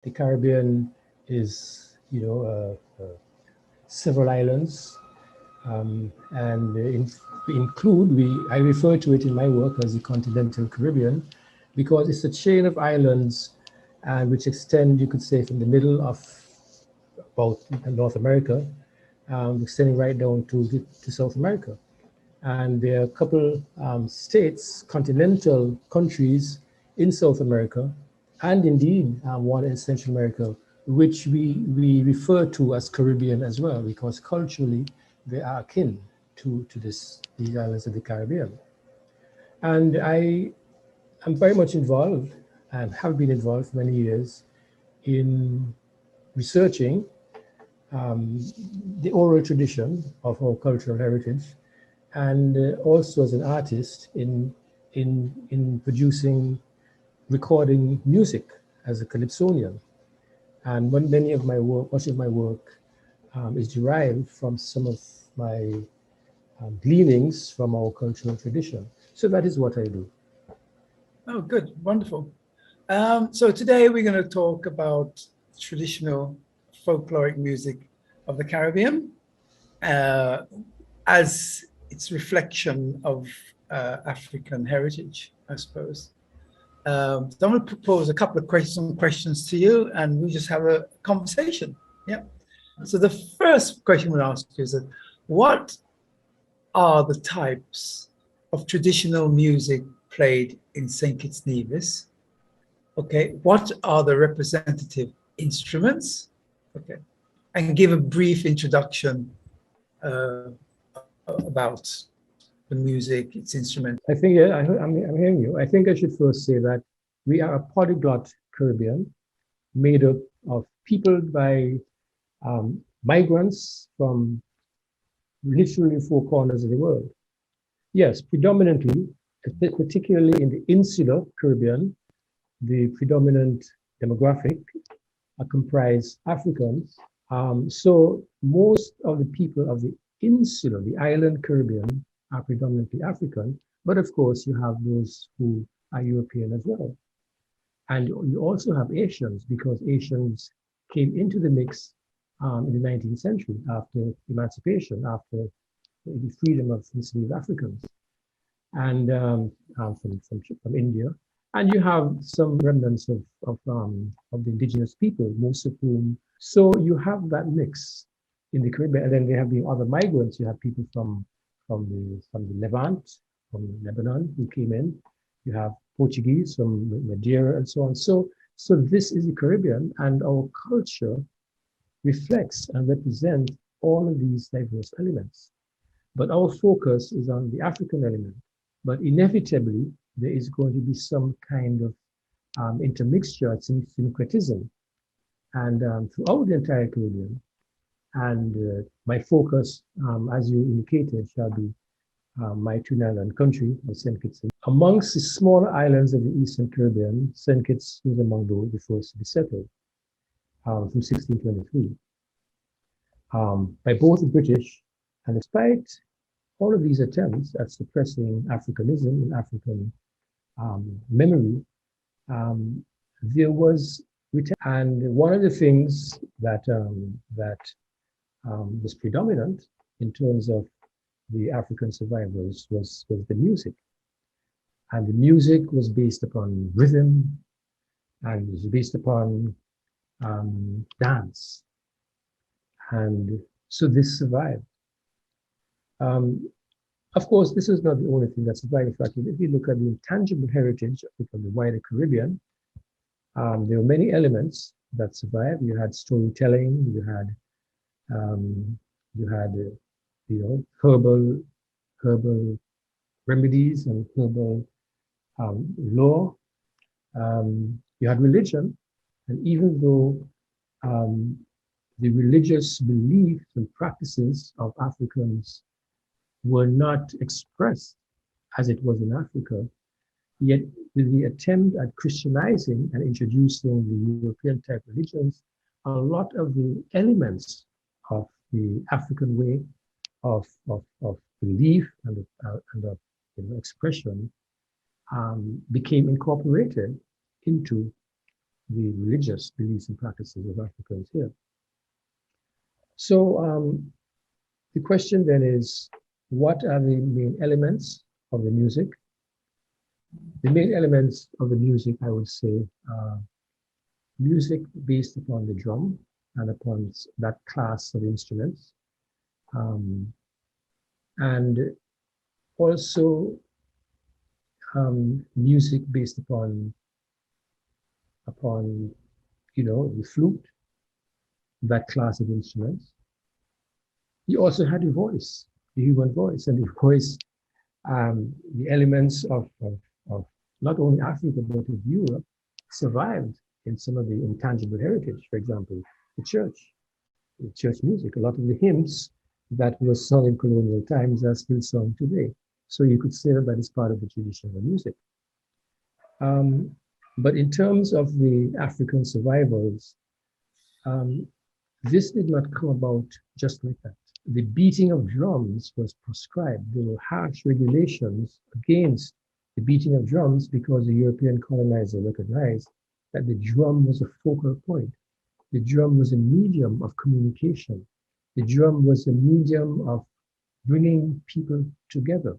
The Caribbean is, several islands, and I refer to it in my work as the Continental Caribbean, because it's a chain of islands and which extend, you could say, from the middle of about North America, extending right down to South America. And there are a couple states, continental countries in South America, and indeed one in Central America, which we refer to as Caribbean as well, because culturally they are akin to these islands of the Caribbean. And I am very much involved and have been involved for many years in researching the oral tradition of our cultural heritage, and also as an artist in producing, recording music as a Calypsonian. And many of my work, much of my work is derived from some of my gleanings from our cultural tradition. So that is what I do. Oh, good, wonderful. So today we're going to talk about traditional folkloric music of the Caribbean as its reflection of African heritage, I suppose. So I'm going to propose a couple of questions to you, and we just have a conversation. Yeah. So the first question we'll ask you is that what are the types of traditional music played in St. Kitts Nevis? Okay. What are the representative instruments? Okay. And give a brief introduction about the music, its instrument. I think, yeah, I'm hearing you. I think I should first say that we are a polyglot Caribbean made up of people by migrants from literally four corners of the world. Yes, predominantly, particularly in the insular Caribbean, the predominant demographic comprise Africans. So most of the people of the insular, the island Caribbean, are predominantly African, but of course you have those who are European as well. And you also have Asians, because Asians came into the mix in the 19th century after emancipation, after the freedom of enslaved Africans, and from India. And you have some remnants of the indigenous people, most of whom. So you have that mix in the Caribbean, and then there have been other migrants. You have people from the Levant, from Lebanon, who came in. You have Portuguese from Madeira and so on. So this is the Caribbean, and our culture reflects and represents all of these diverse elements. But our focus is on the African element. But inevitably, there is going to be some kind of intermixture, syncretism, and throughout the entire Caribbean. And my focus, as you indicated, shall be my twin island country of St. Kitts. Amongst the smaller islands of the Eastern Caribbean, St. Kitts was among the first to be settled from 1623 by both the British. And despite all of these attempts at suppressing Africanism and African memory, there was, and one of the things that was predominant in terms of the African survivors was the music. And the music was based upon rhythm, and it was based upon dance. And so this survived. Of course, this is not the only thing that survived. In fact, if you look at the intangible heritage of the wider Caribbean, there were many elements that survived. You had storytelling, you had herbal remedies and herbal law. You had religion, and even though the religious beliefs and practices of Africans were not expressed as it was in Africa, yet with the attempt at Christianizing and introducing the European type religions, a lot of the elements of the African way of belief and of expression became incorporated into the religious beliefs and practices of Africans here. So the question then is, what are the main elements of the music? The main elements of the music, I would say, are music based upon the drum and upon that class of instruments. And also music based upon the flute, that class of instruments. You also had the voice, the human voice, and the voice, the elements of not only Africa but of Europe survived in some of the intangible heritage. For example, the church music. A lot of the hymns that were sung in colonial times are still sung today. So you could say that is part of the tradition of music. But in terms of the African survivals, this did not come about just like that. The beating of drums was prescribed. There were harsh regulations against the beating of drums because the European colonizer recognized that the drum was a focal point. The drum was a medium of communication. The drum was a medium of bringing people together.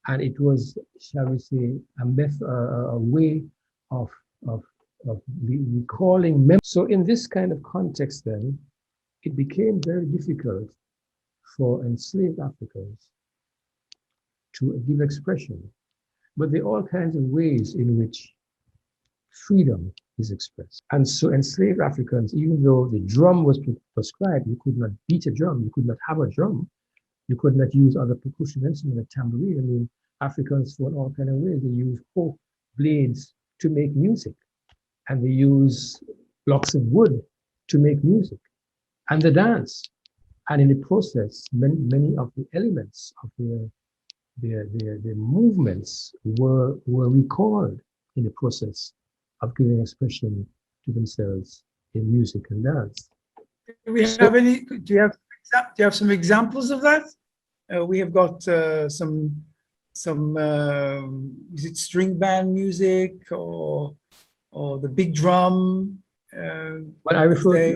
And it was, shall we say, a way of recalling memory. So in this kind of context then, it became very difficult for enslaved Africans to give expression. But there are all kinds of ways in which freedom is expressed. And so enslaved Africans, even though the drum was prescribed, you could not beat a drum, you could not have a drum, you could not use other percussion instruments, a tambourine. I mean, Africans fought all kinds of ways. They use fork blades to make music, and they use blocks of wood to make music, and the dance. And in the process, many of the elements of their movements were recalled in the process of giving expression to themselves in music and dance. Do you have some examples of that? We have got some is it string band music or the big drum? But I refer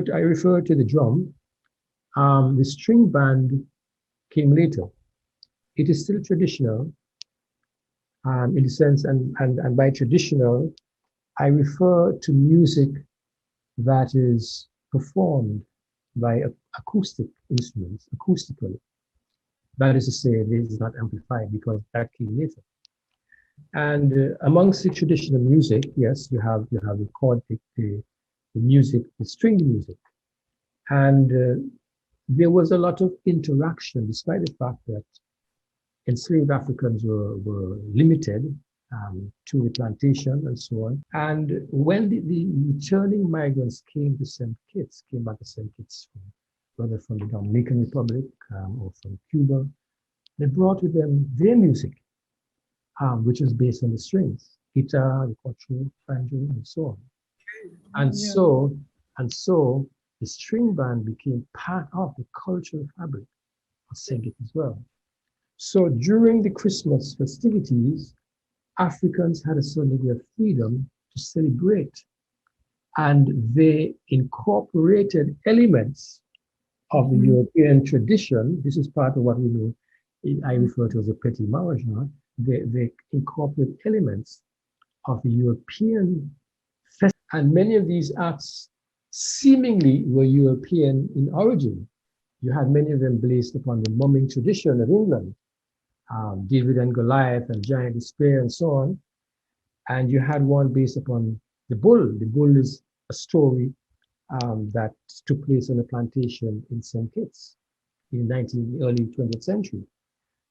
to the drum. The string band came later. It is still traditional in the sense, and by traditional, I refer to music that is performed by acoustic instruments, acoustically. That is to say, it is not amplified because that came later. And amongst the traditional music, yes, you have the music, the string music. And there was a lot of interaction, despite the fact that enslaved Africans were limited to the plantation and so on. And when the returning migrants came back to St. Kitts, whether from the Dominican Republic or from Cuba, they brought with them their music, which is based on the strings, guitar, the quattro, banjo, and so on. And so the string band became part of the cultural fabric of St. Kitts as well. So during the Christmas festivities, Africans had a certain degree of freedom to celebrate, and they incorporated elements of the European tradition. This is part of what we know, I refer to as a petit marrage. They incorporate elements of the European festival, and many of these acts seemingly were European in origin. You had many of them based upon the mumming tradition of England. David and Goliath and Giant Despair and so on. And you had one based upon the bull. The bull is a story that took place on a plantation in St. Kitts in the early 20th century.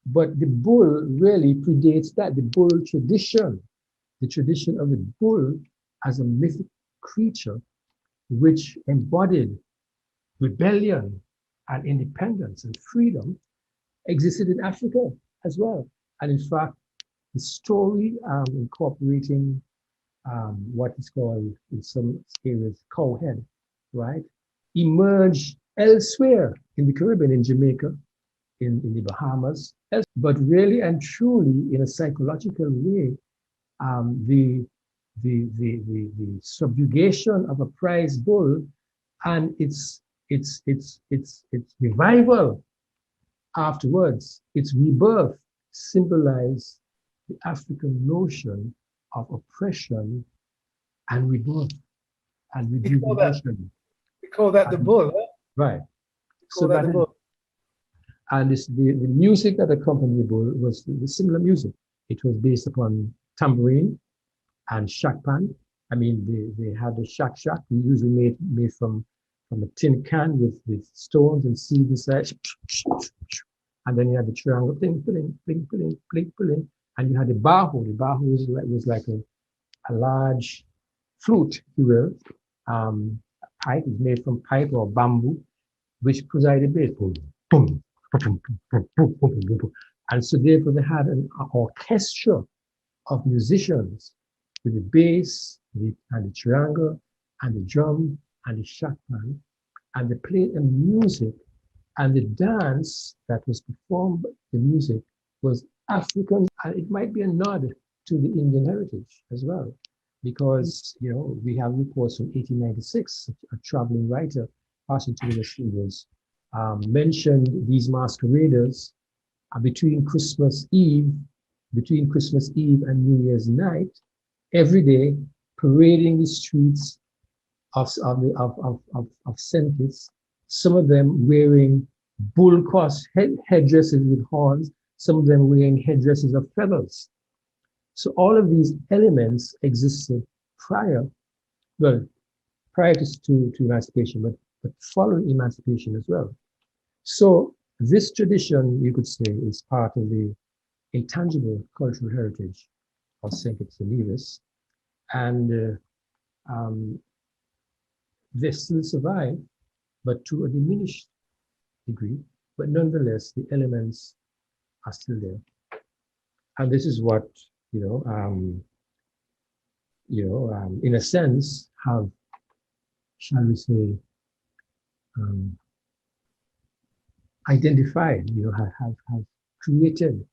But the bull really predates that. The bull tradition, the tradition of the bull as a mythic creature which embodied rebellion and independence and freedom, existed in Africa as well. And in fact, the story incorporating what is called in some areas cowhead, right, emerged elsewhere in the Caribbean, in Jamaica, in the Bahamas, but really and truly in a psychological way the subjugation of a prize bull and its revival afterwards, its rebirth, symbolize the African notion of oppression and rebirth and rejuvenation. We call that the bull, huh? Right. We call that the bull. And the music that accompanied the bull was the similar music. It was based upon tambourine and shakpan. I mean, they had the shak, usually made from a tin can with stones and seeds inside. And then you had the triangle, pling, pling, pling, pling, pling, pling. And you had the bahu. The bahu was like a large flute, if you will. Pipe is made from pipe or bamboo, which provided bass. Boom, boom, boom, boom, boom, boom, boom, boom. And so therefore they had an orchestra of musicians with the bass and the triangle and the drum and the shakpan, and they played the music, and the dance that was performed, the music was African, and it might be a nod to the Indian heritage as well, because we have reports from 1896, a traveling writer passing through the studios mentioned these masqueraders between Christmas Eve and New Year's night, every day parading the streets of St. Kitts, some of them wearing bull cross headdresses with horns, some of them wearing headdresses of feathers. So all of these elements existed prior to emancipation, but following emancipation as well. So this tradition, you could say, is part of the intangible cultural heritage of St. Kitts and Nevis, and they still survive, but to a diminished degree. But nonetheless, the elements are still there, and this is what in a sense, have, shall we say, identified, have created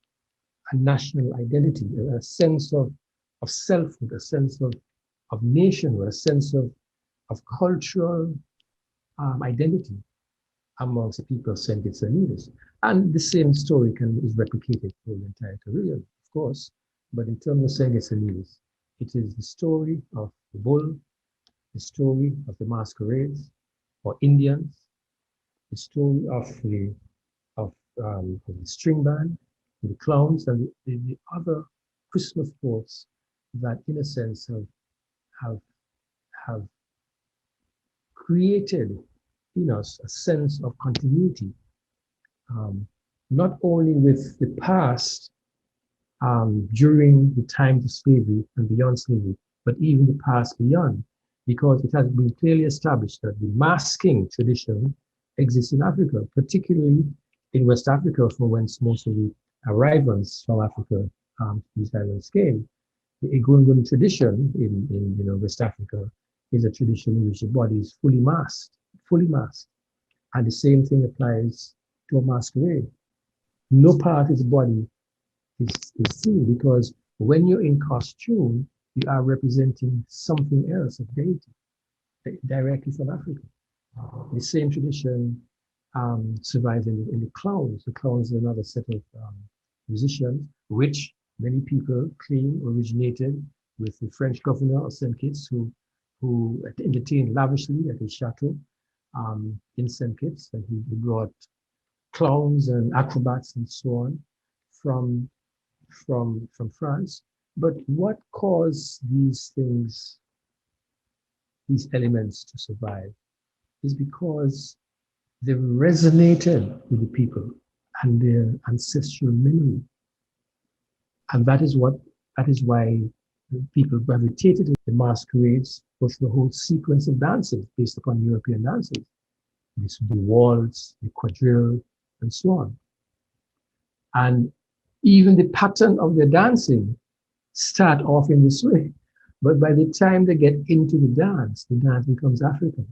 a national identity, a sense of selfhood, a sense of nationhood, a sense of cultural identity amongst the people of St. Kitts and Nevis. And the same story is replicated for the entire Caribbean, of course. But in terms of St. Kitts and Nevis, it is the story of the bull, the story of the masquerades or Indians, the story of the string band, the clowns, and the other Christmas folks that, in a sense, have created in us a sense of continuity, not only with the past during the times of slavery and beyond slavery, but even the past beyond, because it has been clearly established that the masking tradition exists in Africa, particularly in West Africa, from whence most of the arrivals from Africa these islands came. The Egungun tradition in West Africa is a tradition in which the body is fully masked. And the same thing applies to a masquerade. No part of the body is seen, because when you're in costume, you are representing something else of deity, directly from Africa. The same tradition survives in the clowns. The clowns are another set of musicians, which many people claim originated with the French governor of St. Kitts, who entertained lavishly at his chateau in St. Kitts, and he brought clowns and acrobats and so on from France. But what caused these things, these elements to survive, is because they resonated with the people and their ancestral memory. And that is why people gravitated to the masquerades, was the whole sequence of dances based upon European dances. The waltz, the quadrille, and so on. And even the pattern of their dancing start off in this way. But by the time they get into the dance becomes African.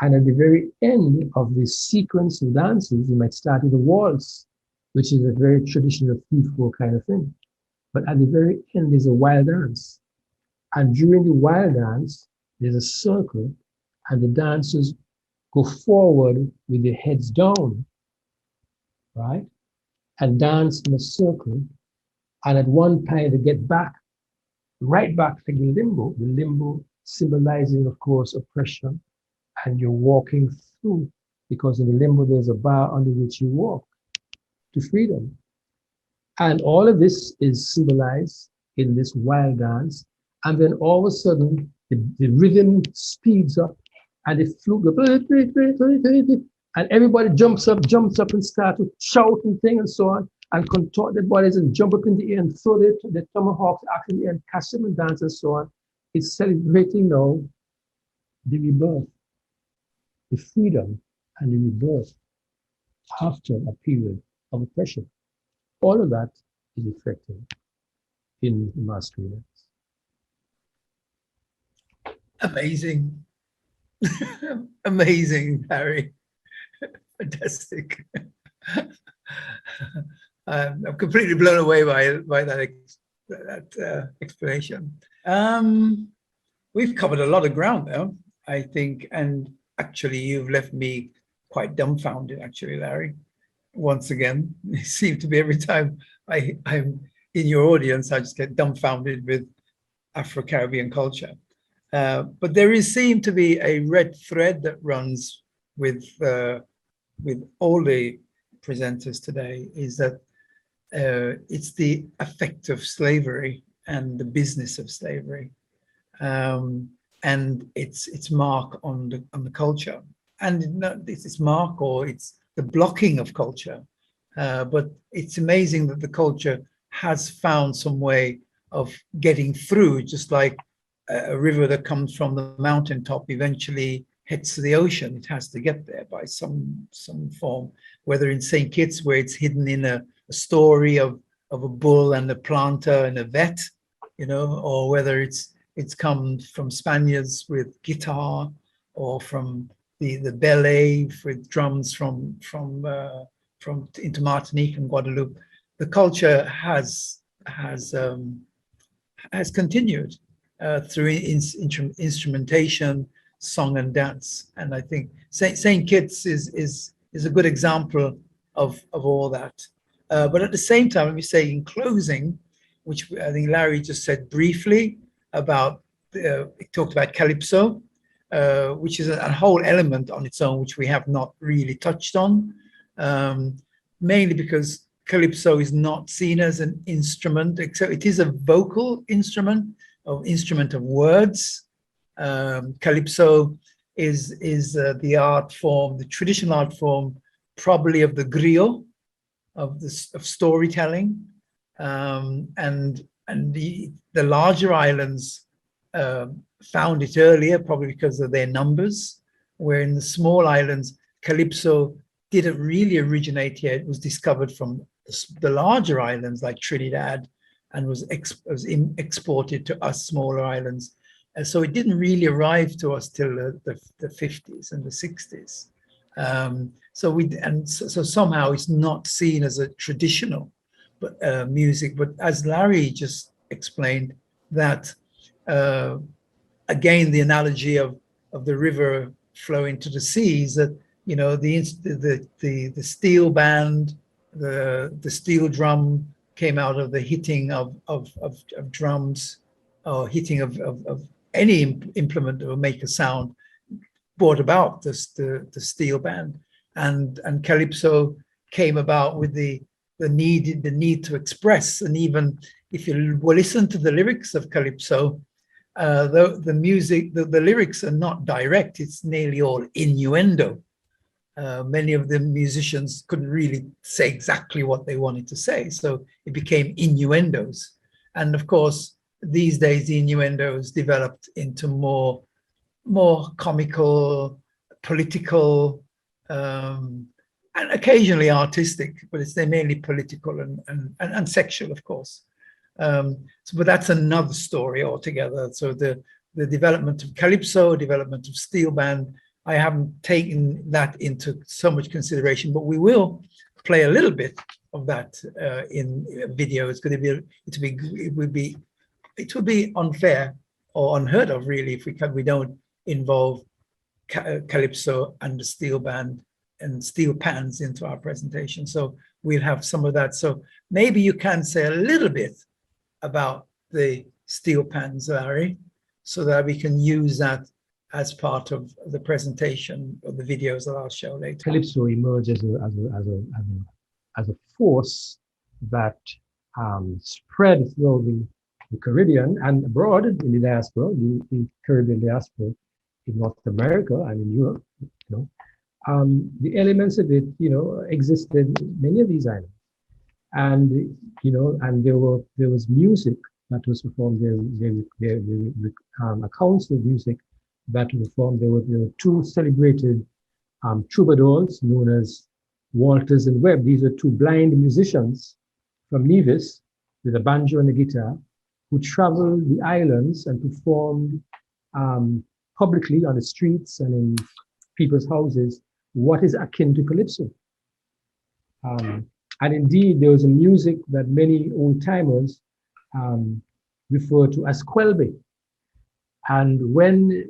And at the very end of this sequence of dances, you might start with a waltz, which is a very traditional 3/4 kind of thing. But at the very end, there's a wild dance. And during the wild dance, there's a circle, and the dancers go forward with their heads down, right? And dance in a circle. And at one time, they get back, right back to the limbo symbolizing, of course, oppression. And you're walking through, because in the limbo, there's a bar under which you walk to freedom. And all of this is symbolized in this wild dance. And then all of a sudden, the rhythm speeds up and the flute goes, and everybody jumps up and starts to shout and thing and so on, and contort their bodies and jump up in the air and throw the tomahawks out in the air and catch them and dance and so on. It's celebrating now the rebirth, the freedom and the rebirth after a period of oppression. All of that is reflected in the masquerade. Amazing. Amazing, Harry. Fantastic. I'm completely blown away by that explanation. We've covered a lot of ground there, I think, and actually you've left me quite dumbfounded, actually, Larry. Once again, it seems to be every time I'm in your audience, I just get dumbfounded with Afro-Caribbean culture. But there seemed to be a red thread that runs with all the presenters today, is that it's the effect of slavery and the business of slavery, and its mark on the culture, and it's mark, or it's the blocking of culture. But it's amazing that the culture has found some way of getting through, just like a river that comes from the mountaintop eventually heads to the ocean. It has to get there by some form, whether in St. Kitts, where it's hidden in a story of a bull and a planter and a vet, you know, or whether it's come from Spaniards with guitar, or from the ballet with drums from into Martinique and Guadeloupe. The culture has continued through instrumentation, song and dance. And I think St. Kitts is a good example of all that. But at the same time, let me say in closing, which I think Larry just said briefly about, he talked about Calypso, which is a whole element on its own, which we have not really touched on, mainly because Calypso is not seen as an instrument, except it is a vocal instrument, or instrument of words. Calypso is the art form, the traditional art form, probably of the griot, of storytelling, and the larger islands found it earlier, probably because of their numbers, where in the small islands, Calypso didn't really originate here. It was discovered from the larger islands like Trinidad, and was exported to us smaller islands. And so it didn't really arrive to us till the 50s and the 60s. So somehow it's not seen as a traditional music. But as Larry just explained, that again, the analogy of the river flowing to the seas, that, you know, the steel band, the steel drum came out of the hitting of drums, or hitting of any implement that will make a sound, brought about the steel band, and Calypso came about with the need to express. And even if you listen to the lyrics of Calypso, the music, the lyrics are not direct. It's nearly all innuendo. Many of the musicians couldn't really say exactly what they wanted to say, so it became innuendos. And of course, these days the innuendos developed into more comical, political, and occasionally artistic, but they're mainly political and sexual, of course. But that's another story altogether. So the development of Calypso, development of steel band, I haven't taken that into so much consideration, but we will play a little bit of that in video. It's going to be, it would be unfair or unheard of, really, if we don't involve Calypso and the steel band and steel pans into our presentation. So we'll have some of that. So maybe you can say a little bit about the steel pans, Larry, so that we can use that as part of the presentation of the videos that I'll show later. Calypso emerged as a force that spread through the Caribbean and abroad in the diaspora, the Caribbean diaspora in North America and in Europe. The elements of it, existed in many of these islands, and and there was music that was performed. There accounts of music that was performed. There were two celebrated troubadours known as Walters and Webb. These are two blind musicians from Nevis with a banjo and a guitar who traveled the islands and performed publicly on the streets and in people's houses what is akin to Calypso. And indeed, there was a music that many old-timers refer to as Quelbe. And when,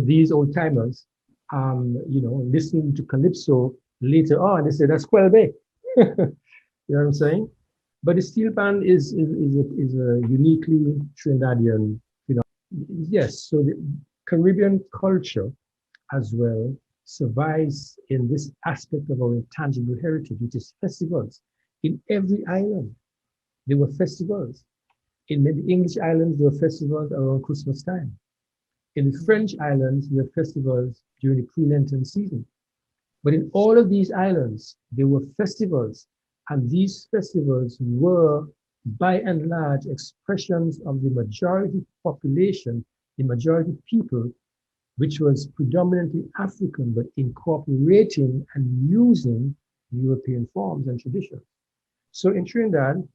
these old-timers, listening to Calypso later on, they say, that's Quelbe. You know what I'm saying? But the steel band is a uniquely Trinidadian, Yes, so the Caribbean culture as well survives in this aspect of our intangible heritage, which is festivals. In every island, there were festivals. In the English islands, there were festivals around Christmas time. In the French islands, there were festivals during the pre-Lenten season. But in all of these islands, there were festivals, and these festivals were, by and large, expressions of the majority population, the majority people, which was predominantly African, but incorporating and using European forms and traditions. So in Trinidad,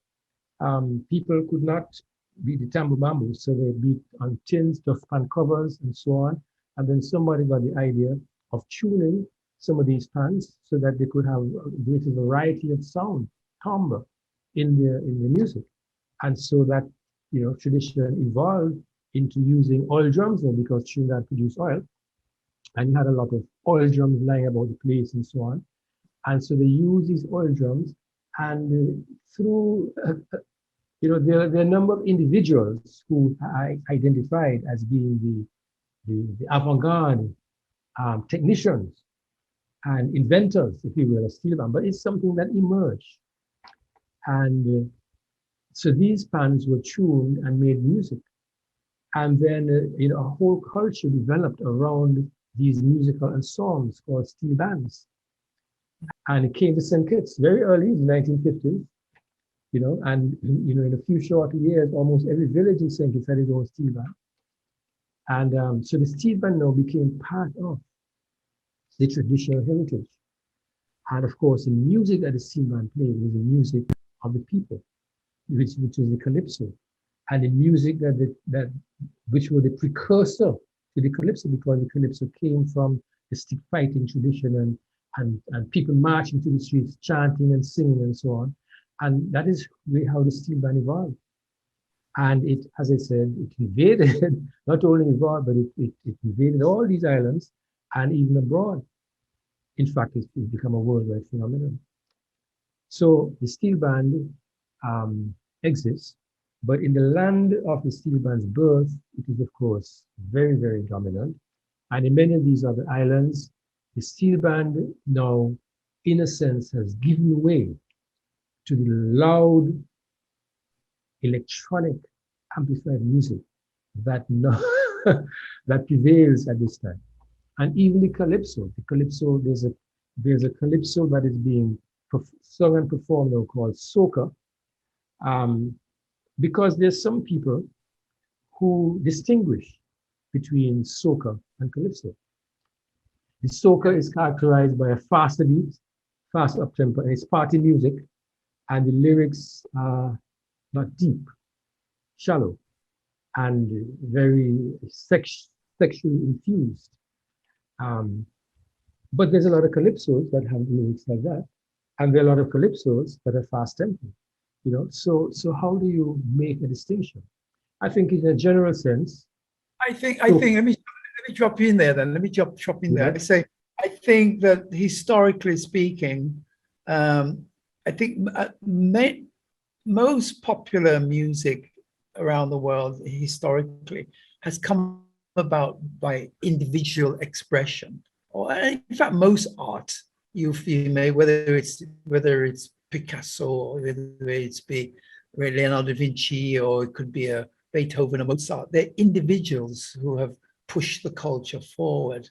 people could not beat the tambo bamboo, so they beat on tins, dustpan covers, and so on. And then somebody got the idea of tuning some of these pans so that they could have a greater variety of sound, timbre, in the music. And so that tradition evolved into using oil drums there, because Trinidad produced oil, and you had a lot of oil drums lying about the place and so on. And so they use these oil drums, and through there are a number of individuals who I identified as being the avant-garde technicians and inventors, if you will, of steel band, but it's something that emerged. And so these pans were tuned and made music. And then a whole culture developed around these musical ensembles called steel bands. And it came to St. Kitts very early in the 1950s, and in a few short years, almost every village in St. Kitts had its own steel band. And so the steel band now became part of the traditional heritage. And of course, the music that the steel band played was the music of the people, which was the Calypso. And the music which was the precursor to the Calypso, because the Calypso came from the stick fighting tradition and people marching to the streets, chanting and singing and so on. And that is how the steel band evolved. And it, as I said, it invaded, not only evolved, but it invaded all these islands and even abroad. In fact, it's become a worldwide phenomenon. So the steel band exists, but in the land of the steel band's birth, it is, of course, very, very dominant. And in many of these other islands, the steel band now, in a sense, has given way to the loud electronic amplified music that that prevails at this time. And even the Calypso, there's a Calypso that is being sung and performed now called soca, because there's some people who distinguish between soca and Calypso. The soca is characterized by a faster beat, fast up-tempo, and it's party music, and the lyrics are not deep, shallow, and very sexually infused. But there's a lot of Calypsos that have lyrics like that. And there are a lot of calypsos that are fast tempo, you know. So how do you make a distinction? I think in a general sense. I think let me drop in there then. Let me drop in there. I say I think that historically speaking, I think most popular music around the world historically has come about by individual expression, or in fact most art you may, whether it's Picasso, or whether it's be Leonardo da Vinci, or it could be a Beethoven or Mozart. They're individuals who have pushed the culture forward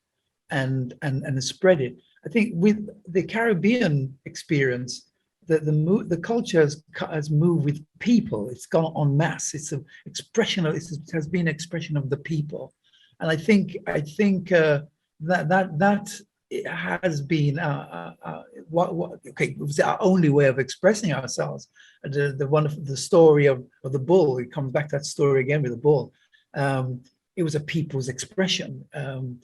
and spread it. I think with the Caribbean experience, the culture has moved with people. It's gone en masse. It's an expression of, it has been an expression of the people, and I think that it has been okay. It was our only way of expressing ourselves. The story of the bull. It comes back to that story again with the bull. It was a people's expression, and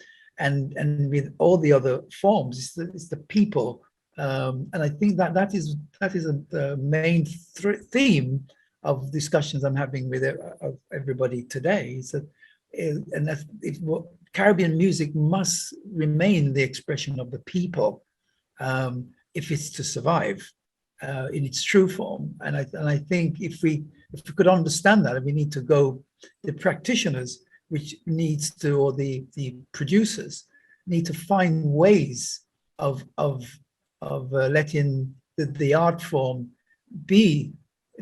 with all the other forms, it's the people. And I think that is the main theme of discussions I'm having with everybody today. Is that, and that's what Caribbean music must remain the expression of the people, if it's to survive in its true form. And I think if we could understand that, we need to go, the practitioners, which needs to, or the producers need to find ways of letting the art form be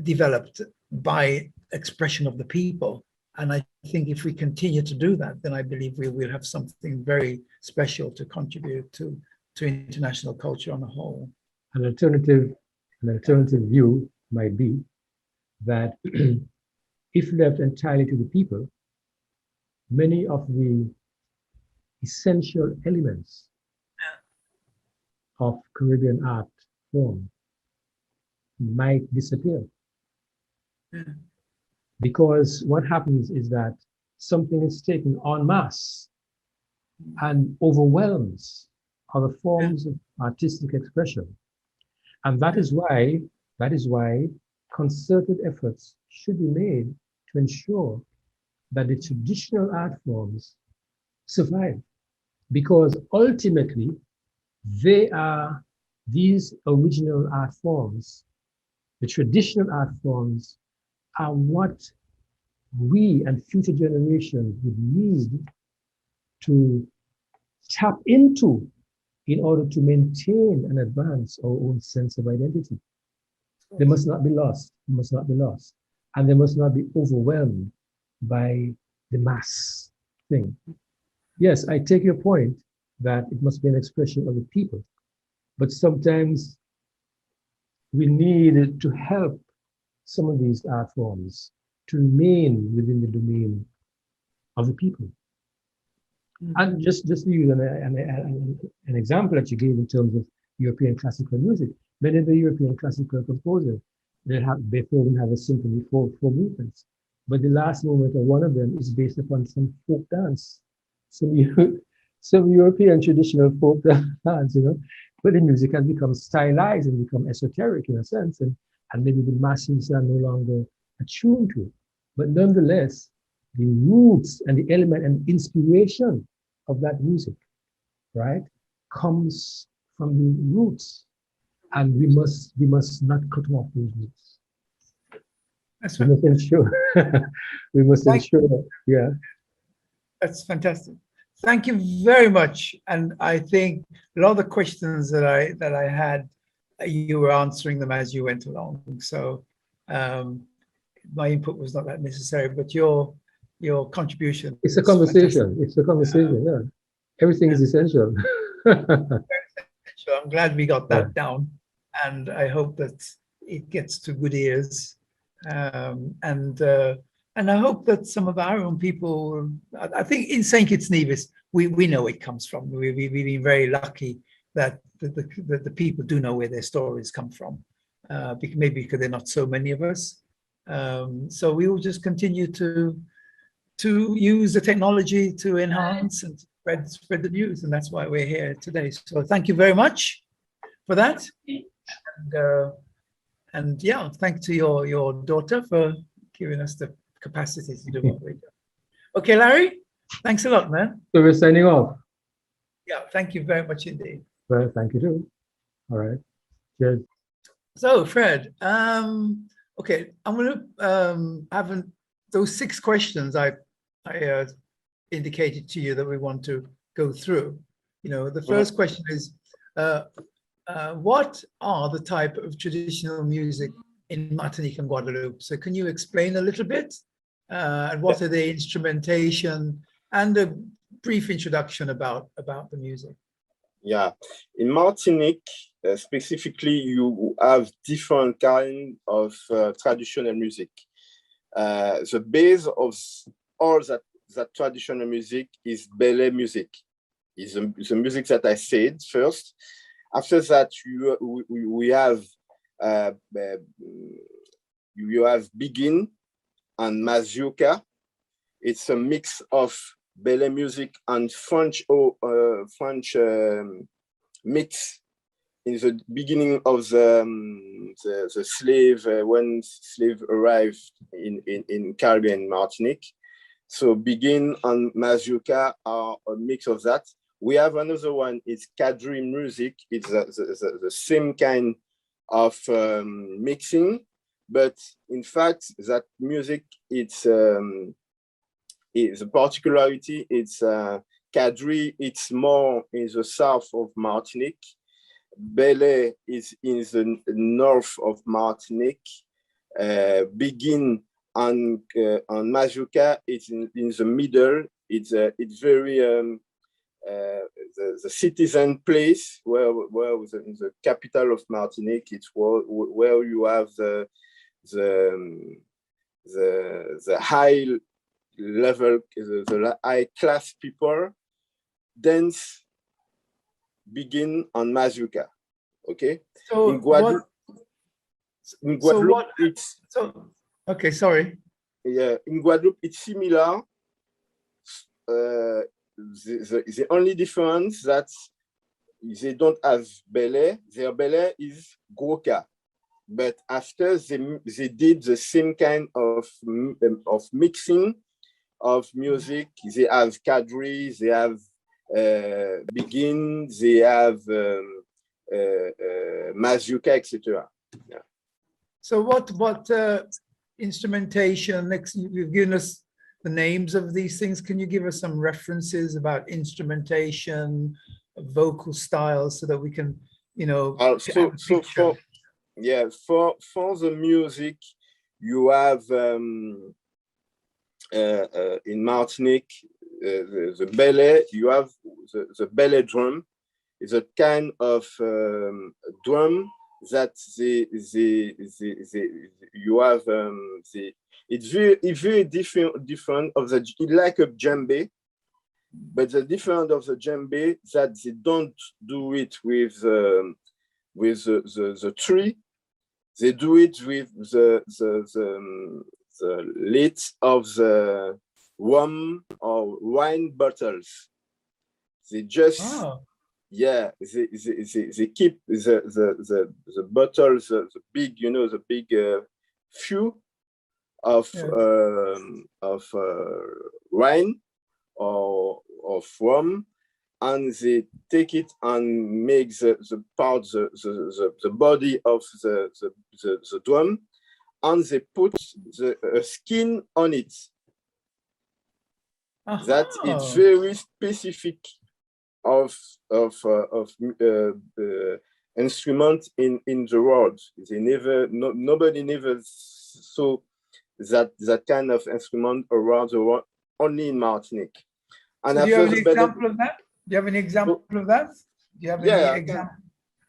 developed by expression of the people. And I think if we continue to do that, then I believe we will have something very special to contribute to international culture on a whole. An alternative view might be that if left entirely to the people, many of the essential elements of Caribbean art form might disappear. Yeah. Because what happens is that something is taken en masse and overwhelms other forms of artistic expression. And that is why concerted efforts should be made to ensure that the traditional art forms survive. Because ultimately, these original art forms, the traditional art forms, are what we and future generations would need to tap into in order to maintain and advance our own sense of identity. They must not be lost. They must not be lost. And they must not be overwhelmed by the mass thing. Yes, I take your point that it must be an expression of the people. But sometimes we need to help some of these art forms to remain within the domain of the people. Mm-hmm. And just to use an example that you gave in terms of European classical music, many of the European classical composers, Beethoven have a symphony for movements, but the last movement of one of them is based upon some folk dance, some European traditional folk dance, you know. But the music has become stylized and become esoteric in a sense, and maybe the masses are no longer attuned to it. But nonetheless, the roots and the element and inspiration of that music, right, comes from the roots, and we must not cut off those roots. That's we must ensure we must ensure that, yeah. That's fantastic. Thank you very much. And I think a lot of the questions that I had, you were answering them as you went along. So my input was not that necessary, but your contribution. It's a conversation. It's a conversation. Yeah, everything is essential. So I'm glad we got that down, and I hope that it gets to good ears. And I hope that some of our own people, I think in St. Kitts Nevis, we know it comes from. We've been very lucky that the people do know where their stories come from, maybe because there are not so many of us. So we will just continue to use the technology to enhance and spread the news, and that's why we're here today. So thank you very much for that. And yeah, thanks to your daughter for giving us the capacity to do what we do. Okay, Larry, thanks a lot, man. So we're signing off. Yeah, thank you very much indeed. Well, thank you too. All right. Cheers. So, Fred, okay, I'm going to have those 6 questions I indicated to you that we want to go through. You know, the first question is, what are the type of traditional music in Martinique and Guadeloupe? So can you explain a little bit? And what are the instrumentation, and a brief introduction about the music? Yeah, in Martinique, specifically, you have different kind of traditional music. The base of all that traditional music is belly music. Is the music that I said first. After that, we have you have begin and mazurka. It's a mix of belly music and French mix in the beginning of the slave when slave arrived in Caribbean Martinique. So begin and mazurka are a mix of that. We have another one, it's Kadri music. It's the same kind of mixing, but in fact, that music, it's a particularity. It's Kadri, it's more in the south of Martinique. Belay is in the north of Martinique. Begin and mazurka, it's in the middle. It's very the citizen place where in the capital of Martinique, it's where you have the high level, the high class people dance, begin on mazurka. Okay. So in Guadeloupe, okay, sorry. Yeah, in Guadeloupe, it's similar. The only difference that they don't have belay. Their belay is goka, but after they did the same kind of mixing of music. They have Kadri, they have begin, they have mazurka, etc. Yeah. So what instrumentation? You've given us the names of these things. Can you give us some references about instrumentation, vocal styles, so that we can, you know, for the music, you have in Martinique the belly. You have the belly drum. Is a kind of drum that you have it's very different of the, it's like a djembe, but the difference of the djembe that they don't do it with the tree. They do it with the lid of the rum or wine bottles. They just yeah, they keep the bottles, the big, you know, the big few of wine or of rum, and they take it and make the body of the drum, and they put the skin on it. That it's very specific of instrument in the world. They never, nobody never saw that kind of instrument around the world, only in Martinique. And so do you have an example of that? Do you have an example of that? Do you have any example?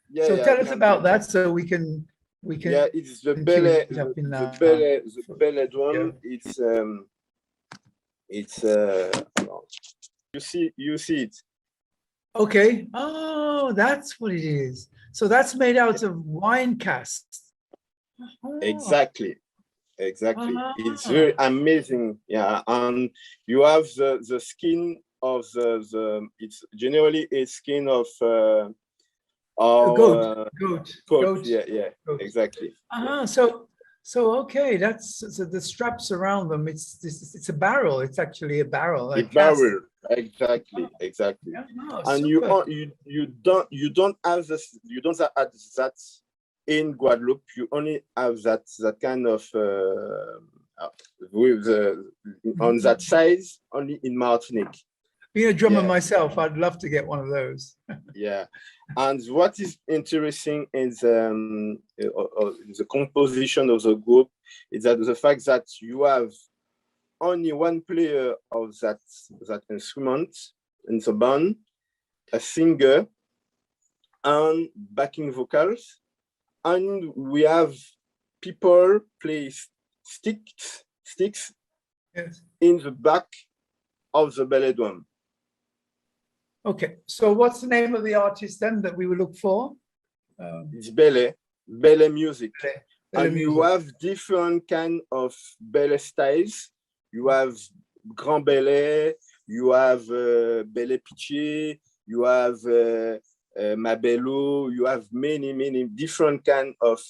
Yeah, so tell us about that, so we can. Yeah, it's the belly drum. Yeah. You see it. Okay. Oh, that's what it is. So that's made out of wine casks. Exactly. It's very amazing. Yeah, and you have the skin of the it's generally a skin of or goat. Yeah, Goat. exactly. So okay, that's so the straps around them. It's a barrel. It's actually a barrel. A barrel, exactly. Yeah, no, And super. you don't have this, you don't have that in Guadeloupe. You only have that kind of with on that size only in Martinique. Being a drummer Yeah. myself, I'd love to get one of those. Yeah, and what is interesting is the composition of the group is that the fact that you have only one player of that instrument in the band, a singer, and backing vocals, and we have people play sticks Yes. in the back of the belly drum. Okay, so what's the name of the artist then that we will look for? It's belly music. Belly And you music. have different kind of belly styles. You have grand belly, you have belly pitché, you have mabelo, you have many different kind of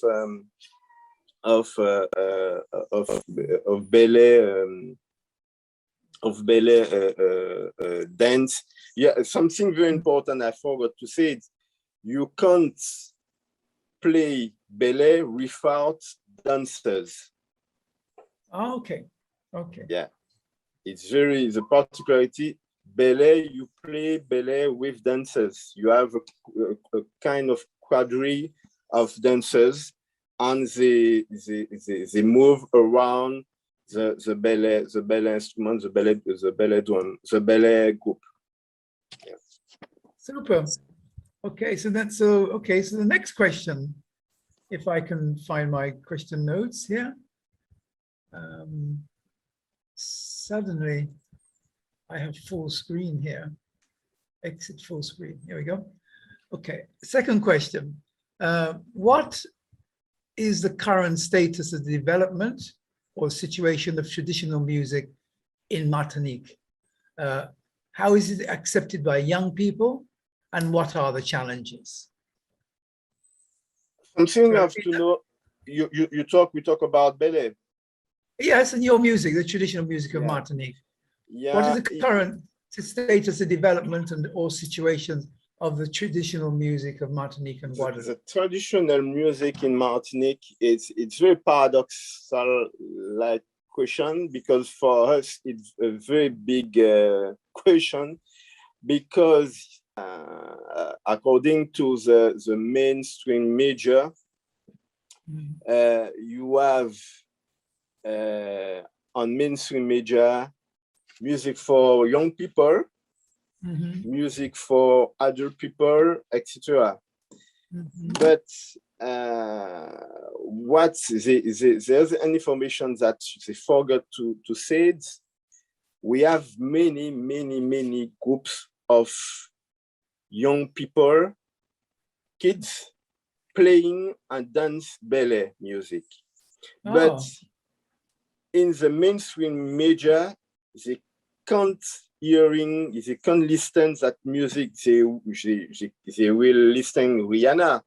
belly dance. Yeah, something very important I forgot to say it. You can't play belly without dancers. Oh, okay. Yeah, it's the particularity. Belly, you play belly with dancers. You have a kind of quadrille of dancers, and they move around the belly instrument, the belly drum, the belly group. Yeah. Super. Okay, so the next question, if I can find my question notes here. Suddenly I have full screen here. Exit full screen. Here we go. Okay, second question. What is the current status of the development or situation of traditional music in Martinique? How is it accepted by young people, and what are the challenges? Something you have to know. We talk about belly. Yes, and your music, the traditional music of Martinique. Yeah. What is the current status of development and or situation of the traditional music of Martinique and Guadeloupe? The traditional music in Martinique, it's very paradoxal like question, because for us it's a very big question, because according to the mainstream media, you have on mainstream media music for young people, music for adult people, etc. But what there's an information that they forgot to say. We have many groups of young people, kids, playing and dance belly music. Oh. But in the mainstream media, they can't listen that music. They will listen Rihanna,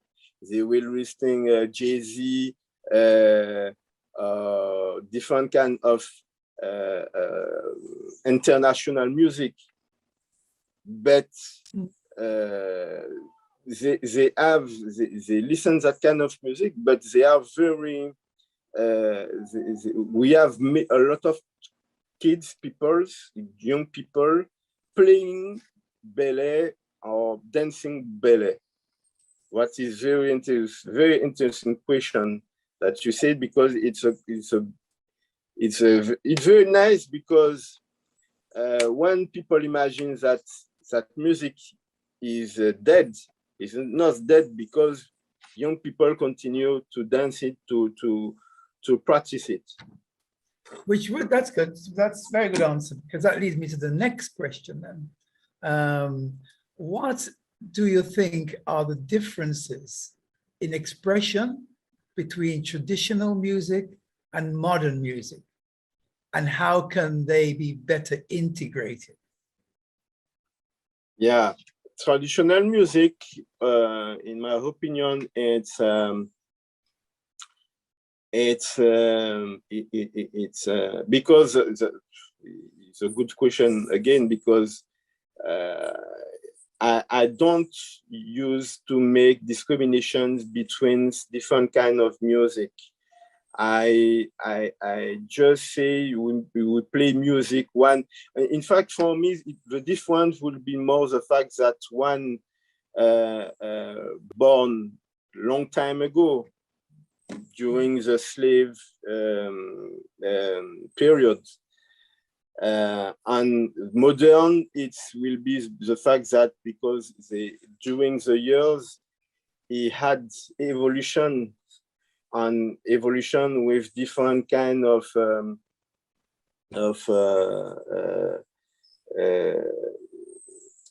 they will listen Jay-Z, different kind of international music. But they listen that kind of music, but they are very we have a lot of kids, young people playing ballet or dancing ballet. What is very interesting question that you said, because it's very nice, because when people imagine that music is dead, it's not dead, because young people continue to dance it, to practice it. That's good. That's a very good answer, because that leads me to the next question then. What do you think are the differences in expression between traditional music and modern music, and how can they be better integrated? Yeah, traditional music, in my opinion, it's because it's a good question again, because I don't use to make discriminations between different kind of music. I just say we play music one. In fact, for me, the difference will be more the fact that one born long time ago during the slave period. And modern, it will be the fact that because during the years, he had evolution with different kind of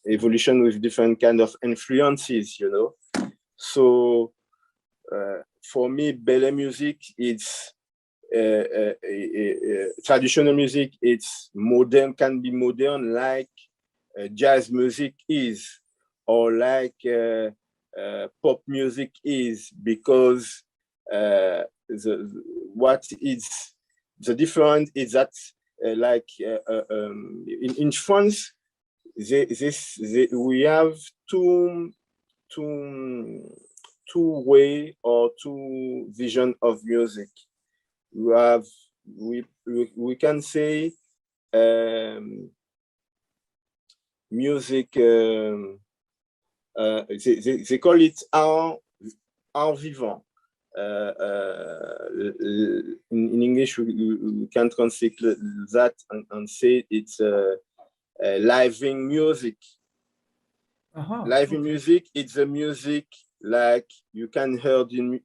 evolution with different kind of influences, you know. So for me, ballet music, it's traditional music. It's modern, can be modern, like jazz music is, or like pop music is, because what is the difference is that in France, we have two way or two vision of music. We can say music. They call it art vivant. In English, we can translate that and say it's living music. Living music, it's a music like you can hear in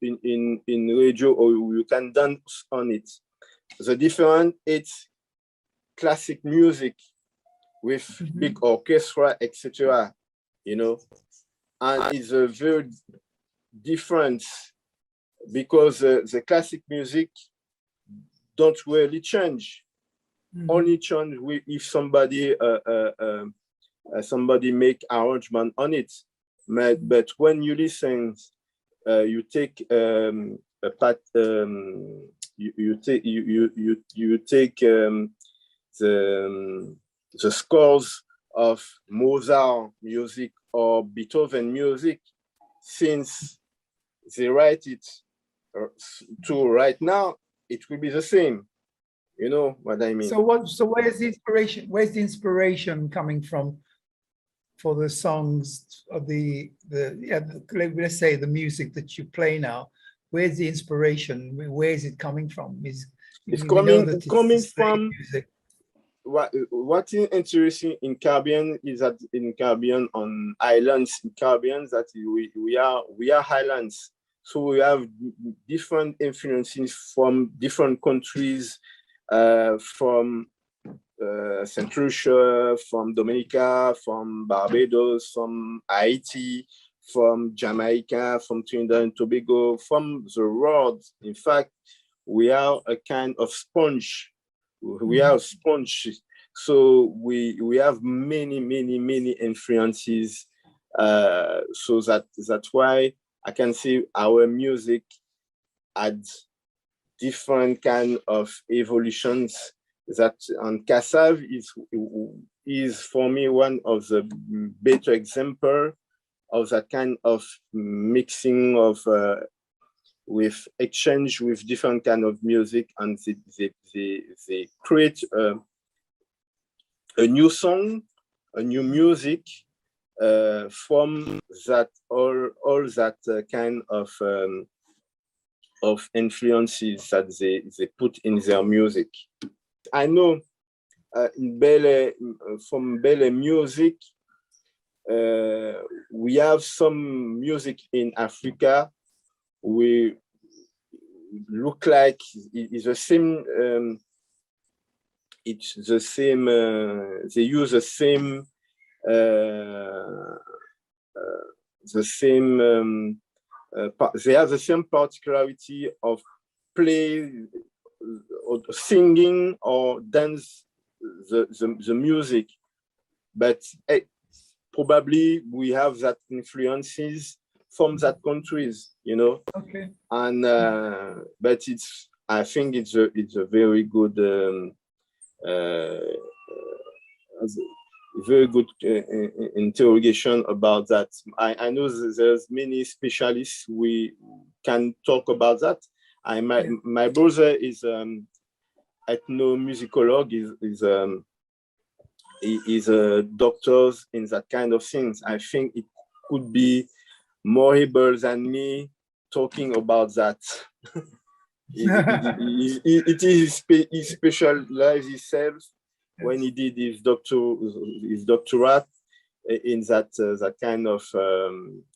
radio, or you can dance on it. The difference, it's classic music with big orchestra, etc. You know, and it's a very different, because the classic music don't really change. Only change if somebody somebody make arrangement on it. But when you listen, you take a part. You take the scores of Mozart music or Beethoven music, since they write it to right now, it will be the same. You know what I mean? So where's the inspiration? Where's the inspiration coming from for the songs of let's say the music that you play now? Where's the inspiration? Where is it coming from? It's coming from music. What is interesting in Caribbean is that in Caribbean, on islands in Caribbean, that we are islands, so we have different influences from different countries, from St. Lucia, from Dominica, from Barbados, from Haiti, from Jamaica, from Trinidad and Tobago, from the world. In fact, we are a kind of sponge. We are sponge. So we have many influences. So that's why I can say our music had different kind of evolutions. That on Kassav is for me one of the better example of that kind of mixing of with exchange with different kind of music, and they create a new song, a new music from that all that kind of influences that they put in their music. I know from ballet music, we have some music in Africa. We look like it's the same. It's the same. They use the same. They have the same particularity of play, or singing or dance the music, but probably we have that influences from that countries, you know. Okay. And but I think it's a very good very good interrogation about that. I know there's many specialists we can talk about that. My brother is ethnomusicologue, is a doctor in that kind of things. I think it could be more able than me talking about that. He specialized himself when he did his doctorate in that kind of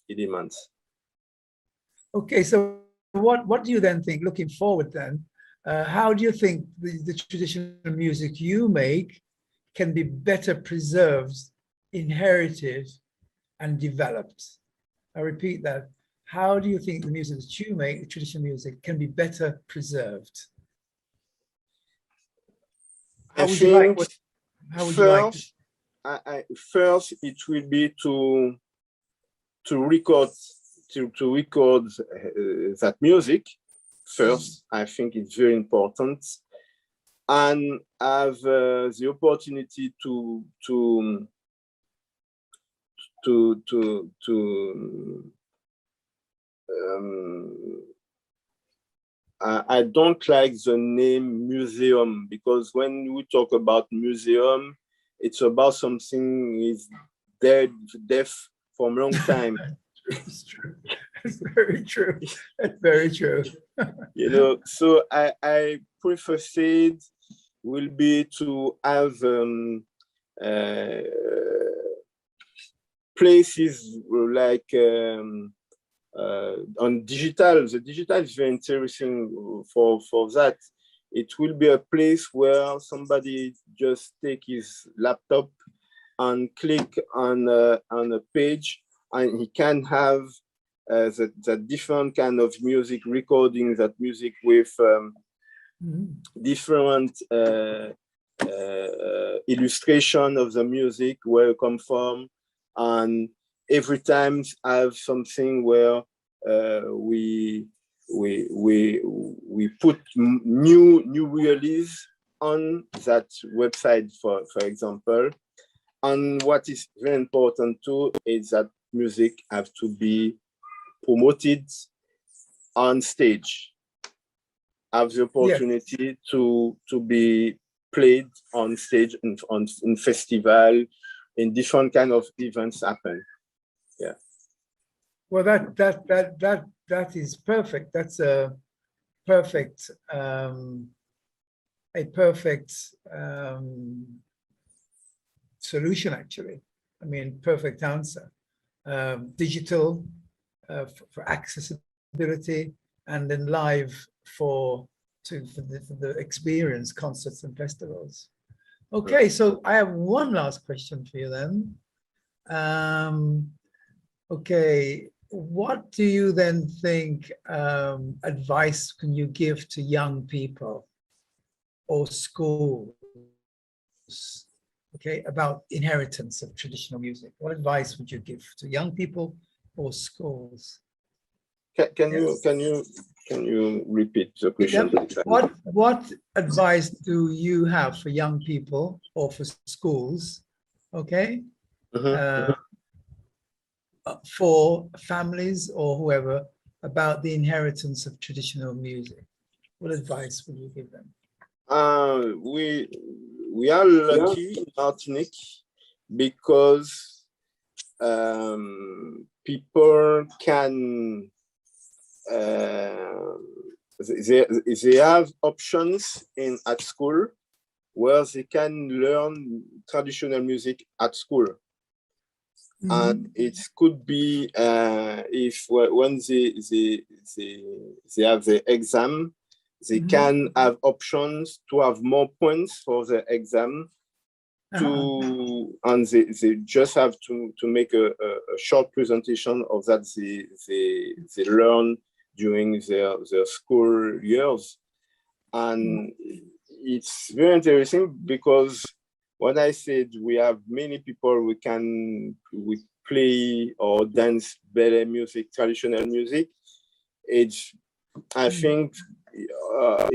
elements. Okay, so what do you then think, looking forward then, how do you think the traditional music you make can be better preserved, inherited, and developed? I repeat that. How do you think the music that you make, the traditional music, can be better preserved? How would you like? How would you like? First, it will be to record that music. First, I think it's very important, and have the opportunity to I don't like the name museum, because when we talk about museum, it's about something is deaf for a long time. It's true. It's very true. That's very true. You know, so I prefer said will be to have places like on digital. The digital is very interesting for that. It will be a place where somebody just take his laptop and click on a page, and he can have the different kind of music, recording that music with different illustration of the music, where it come from, and every time I have something where we put new release on that website, for example. And what is very important too is that music have to be promoted on stage, have the opportunity to be played on stage in festival, in different kind of events happen. Yeah. Well, that is perfect. That's a perfect solution, actually. I mean, perfect answer. Digital for accessibility, and then live for the experience, concerts and festivals. Okay, so I have one last question for you then. Okay, what do you then think advice can you give to young people or schools, okay, about inheritance of traditional music? What advice would you give to young people or schools? Can you repeat the question? Yep. What advice do you have for young people or for schools, okay, for families or whoever, about the inheritance of traditional music? What advice would you give them? We are lucky in Martinique because people can they have options at school where they can learn traditional music at school. And it could be if when they have the exam, they can have options to have more points for the exam, and they just have to make a short presentation of that they learn during their school years. And it's very interesting because when I said we have many people we play or dance ballet music, traditional music, I think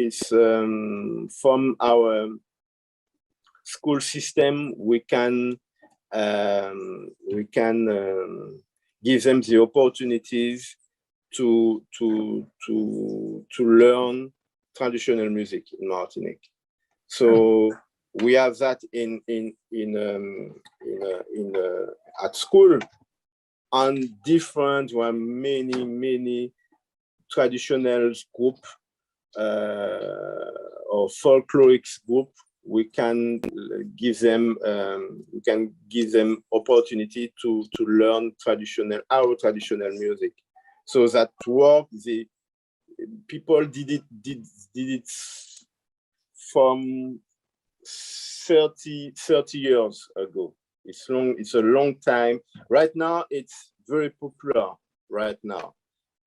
it's from our school system we can give them the opportunities to learn traditional music in Martinique. So we have that at school, and different many traditional group or folkloric group. We can give them opportunity to learn our traditional music. So that work, the people did it from 30 years ago. It's a long time. Right now, it's very popular right now,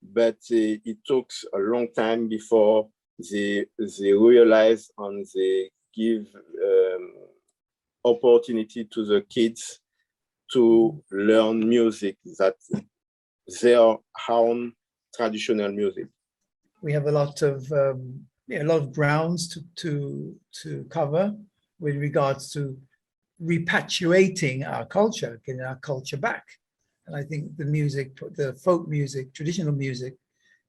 but it took a long time before they realize and they give opportunity to the kids to learn music, that their own traditional music. We have a lot of grounds to cover with regards to repatriating our culture, getting our culture back. And I think the music, the folk music, traditional music,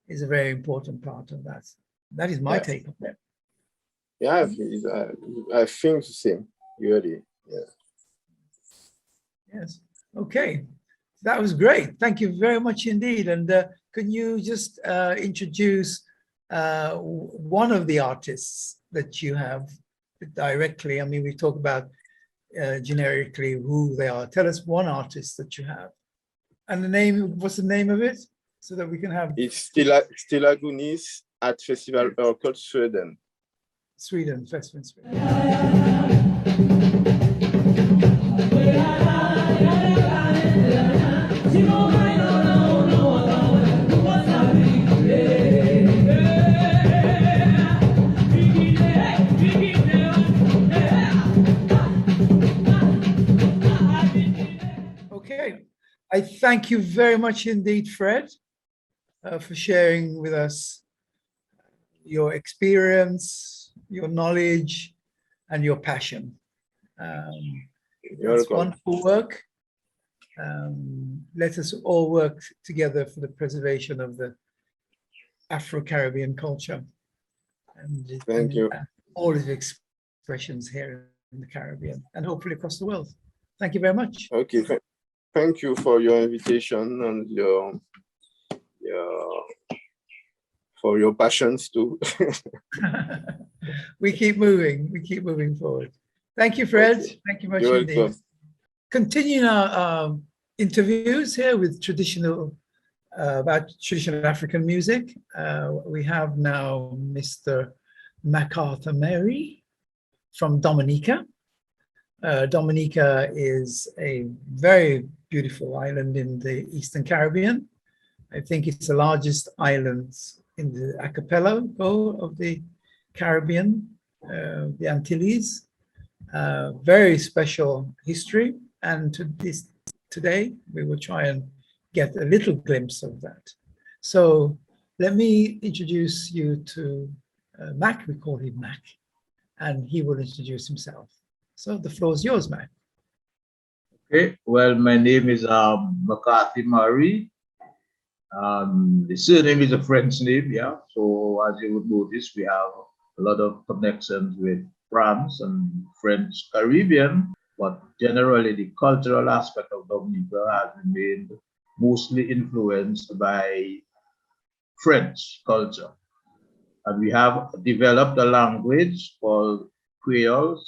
is a very important part of that. That is my take on it. Yeah, I think the same. Really, yeah. Yes. Okay. That was great. Thank you very much indeed. And can you just introduce one of the artists that you have directly? I mean, we talk about generically who they are. Tell us one artist that you have. And the name, what's the name of it? So that we can have... It's Stilla Gunis at Festival Urkel Sweden. Sweden, Festival Sweden. Okay, I thank you very much indeed, Fred, for sharing with us your experience, your knowledge, and your passion. It's wonderful work. Let us all work together for the preservation of the Afro-Caribbean culture Thank you. All its expressions here in the Caribbean and hopefully across the world. Thank you very much. Okay, thank you for your invitation and for your passions too. We keep moving forward. Thank you, Fred. Okay. Thank you much indeed. Welcome. Continuing our interviews here with about traditional African music. We have now Mr. Carthy Marie from Dominica. Dominica is a very beautiful island in the Eastern Caribbean. I think it's the largest island in the archipelago of the Caribbean, the Antilles. Very special history, and today we will try and get a little glimpse of that. So let me introduce you to Mac. We call him Mac, and he will introduce himself. So the floor is yours, Mac. Okay, well, my name is Carthy Marie. The surname is a French name, yeah. So as you would notice, we have a lot of connections with France and French Caribbean, but generally the cultural aspect of Dominica has remained mostly influenced by French culture. And we have developed a language called Creole,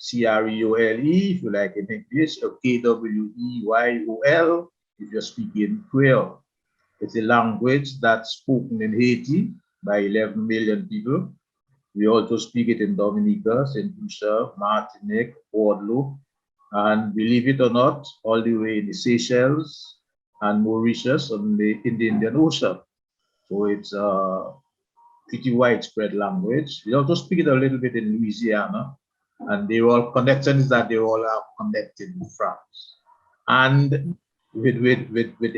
CariOLE, if you like in English, or KWEYOL, if you're speaking Creole. It's a language that's spoken in Haiti by 11 million people. We also speak it in Dominica, St. Lucia, Martinique, Guadeloupe, and believe it or not, all the way in the Seychelles and Mauritius in the Indian Ocean. So it's a pretty widespread language. We also speak it a little bit in Louisiana and they all connections that they all are connected with France and with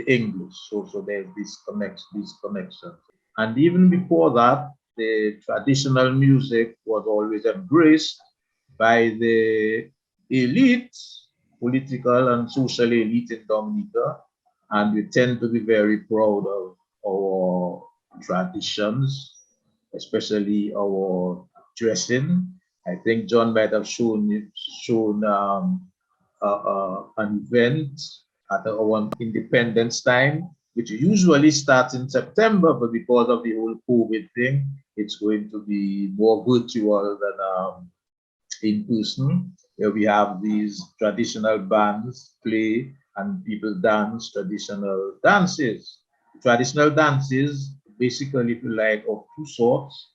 English. So there's these connections. And even before that, the traditional music was always embraced by the elite, political and social elite in Dominica, and we tend to be very proud of our traditions, especially our dressing. I think John might have shown an event at our Independence time, which usually starts in September, but because of the whole COVID thing, it's going to be more virtual than in person, where we have these traditional bands play and people dance traditional dances. Traditional dances, basically, if you like, of two sorts: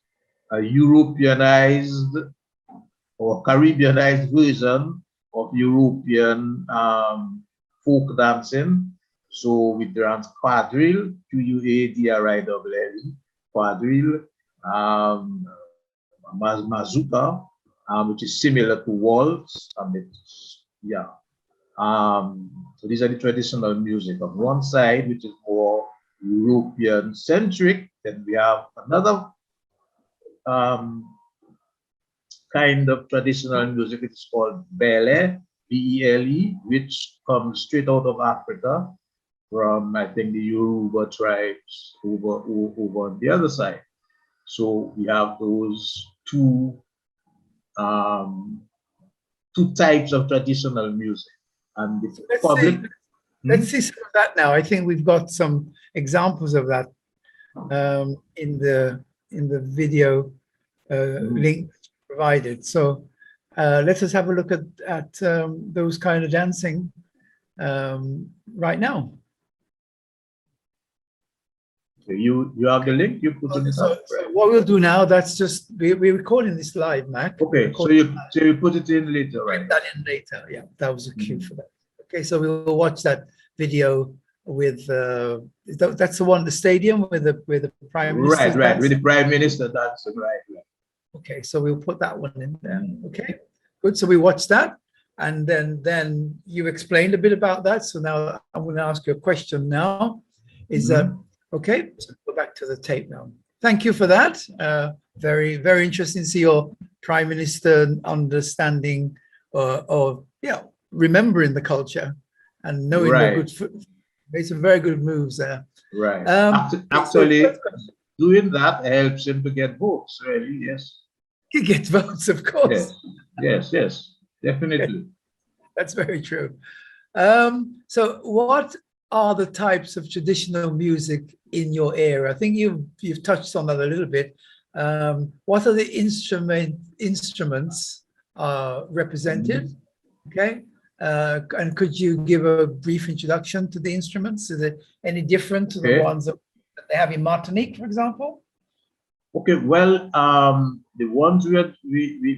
a Europeanized or Caribbeanized version of European folk dancing. So we dance quadrille, Quadrille, quadrille, mazurka, which is similar to waltz, and it's, yeah. So these are the traditional music. On one side, which is more European centric, then we have another kind of traditional music. It's called Bele, B-E-L-E, which comes straight out of Africa from, I think, the Yoruba tribes over on the other side. So we have those two types of traditional music. And the public. Let's see some of that now. I think we've got some examples of that in the video link provided. So let us have a look at those kind of dancing right now. So you have the link, you put it So up. what we'll do now, that's just, we're recording this live, Mac. Okay, so you put it in later, right? Put that in later, yeah, that was a cue for that. Okay, so we'll watch that video with, that's the one at the stadium with the Prime Minister. Right, with the Prime Minister dancing, right. Okay, so we'll put that one in there. Okay, good. So we watched that, and then you explained a bit about that. So now I'm going to ask you a question. Now, is that okay? So go back to the tape now. Thank you for that. Very, very interesting to see your Prime Minister understanding or remembering the culture and knowing the good. Made some very good moves there. Right. Actually, doing that helps him to get votes. Really, yes. He gets votes, of course. Yes, definitely. That's very true. So what are the types of traditional music in your area? I think you've touched on that a little bit. What are the instruments represented? Okay. And could you give a brief introduction to the instruments? Is it any different to the ones that they have in Martinique, for example? Okay, well, the ones we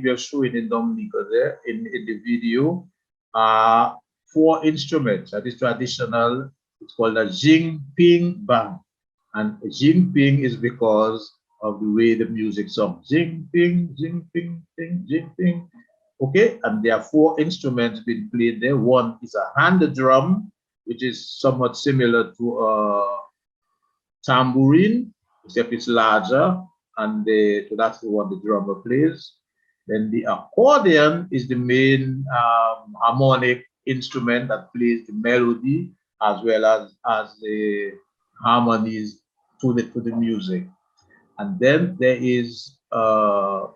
are showing in Dominica there in the video are 4 instruments. That is traditional. It's called a jing ping bang, and jing ping is because of the way the music sounds. Jing ping, jing ping, ping, jing ping. Okay, and there are 4 instruments being played there. One is a hand drum, which is somewhat similar to a tambourine, except it's larger, and so that's the one the drummer plays. Then the accordion is the main harmonic instrument that plays the melody as well as the harmonies to the music. And then there is a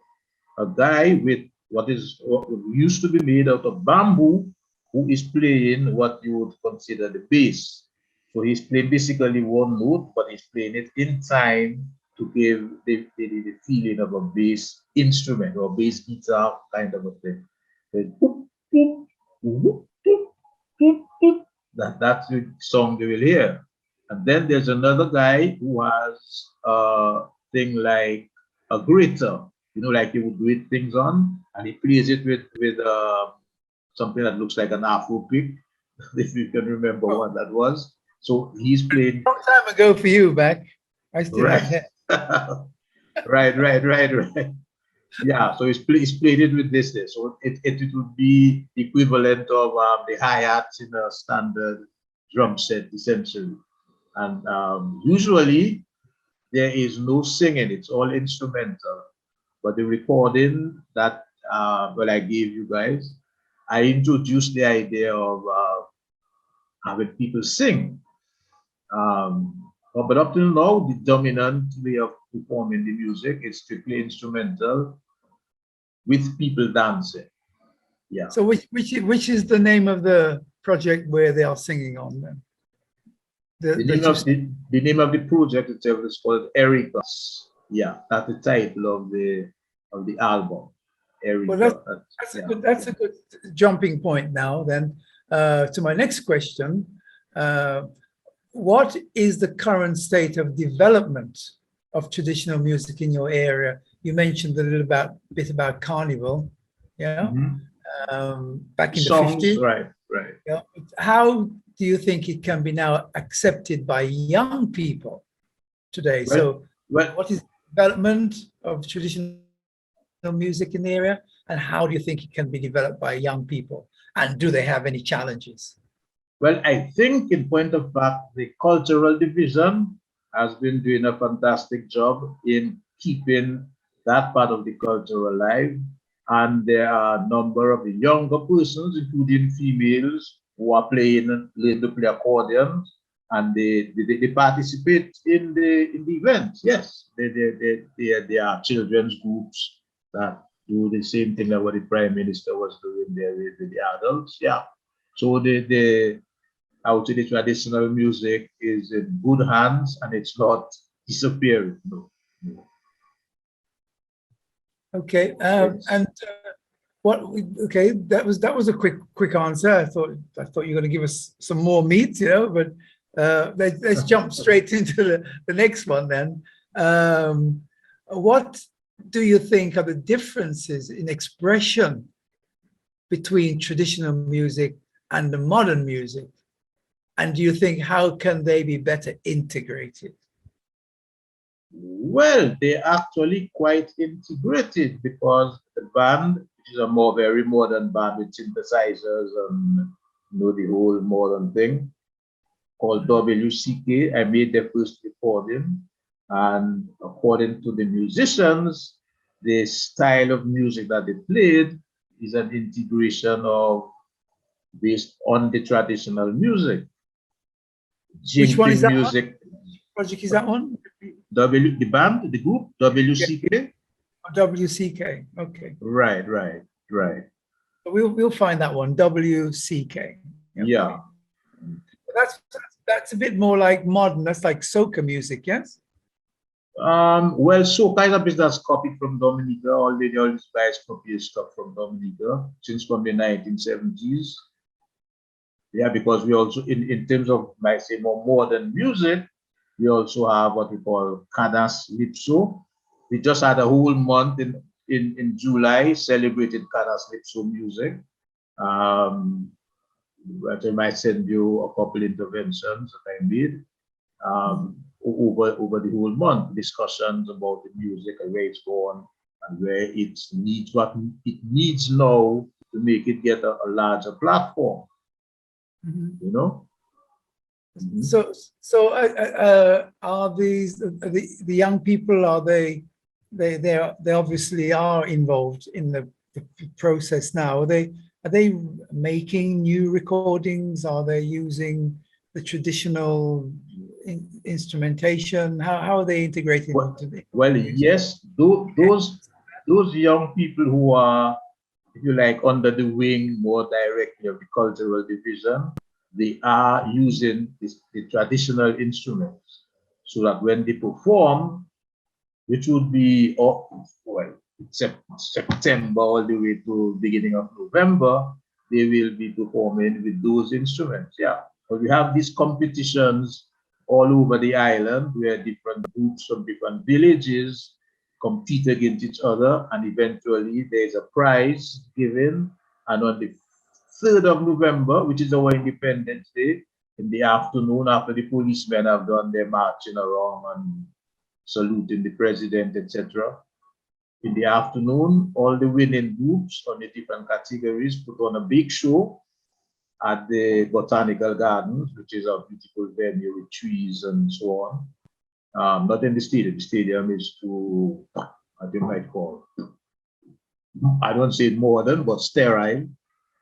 guy with what used to be made out of bamboo, who is playing what you would consider the bass. So he's playing basically one note, but he's playing it in time to give the feeling of a bass instrument or bass guitar kind of a thing. That's the song they will hear. And then there's another guy who has a thing like a grater, like you would grate things on, and he plays it with something that looks like an Afro pick, if you can remember what that was. So he's playing. A long time ago for you, Beck. I still have it. Right. Yeah, so it's plated with this. So it would be equivalent of the hi-hats in a standard drum set, essentially. And usually there is no singing, it's all instrumental. But the recording that I gave you guys, I introduced the idea of having people sing. But up till now, the dominant way of performing the music is strictly instrumental with people dancing. Yeah. So which is the name of the project where they are singing on then? The name of the project itself is called Erica's. Yeah, that's the title of the album. Erica. Well, that's a good jumping point now then to my next question. What is the current state of development of traditional music in your area? You mentioned a little bit about carnival, yeah, back in the 50s. Right. Yeah. How do you think it can be now accepted by young people today? What is the development of traditional music in the area, and how do you think it can be developed by young people? And do they have any challenges? Well, I think in point of fact, the cultural division has been doing a fantastic job in keeping that part of the culture alive. And there are a number of younger persons, including females, who are learn to play accordion, and they participate in the event. Yes, they are children's groups that do the same thing that what the Prime Minister was doing there with the adults. Yeah. So I would say the traditional music is in good hands and it's not disappearing. No. Okay, that was a quick answer. I thought you were going to give us some more meat, but let's jump straight into the next one then. What do you think are the differences in expression between traditional music and the modern music? And do you think how can they be better integrated? Well, they're actually quite integrated because the band, which is a very modern band with synthesizers and the whole modern thing, called WCK. I made the first recording, and according to the musicians, the style of music that they played is an integration based on the traditional music. Which one is that music. One? Project is that one? The band, the group, WCK? WCK, okay. Right. We'll find that one, WCK. Okay. Yeah. That's a bit more like modern, that's like soca music, yes? Well, soca is a bit that's copied from Dominica. Already all these guys copy stuff from Dominica since from the 1970s. Yeah, because we also, in terms of, might say, more modern music, we also have what we call Calypso. We just had a whole month in July celebrated Calypso music. But I might send you a couple interventions that I made over the whole month, discussions about the music and where it's going and where it needs what it needs now to make it get a larger platform. So are these the young people? Are they obviously are involved in the process now? Are they making new recordings? Are they using the traditional instrumentation? How are they integrating into the? Well, yes, those young people who are, if you like, under the wing more directly of the cultural division, they are using the traditional instruments so that when they perform, which would be September all the way to beginning of November, they will be performing with those instruments. Yeah, but we have these competitions all over the island where different groups from different villages compete against each other, and eventually there's a prize given. And on the 3rd of November, which is our Independence Day, in the afternoon, after the policemen have done their marching around and saluting the president, etc., in the afternoon, all the winning groups on the different categories put on a big show at the Botanical Gardens, which is a beautiful venue with trees and so on. Not in the stadium. The stadium is too, as you might call, I don't say modern, but sterile.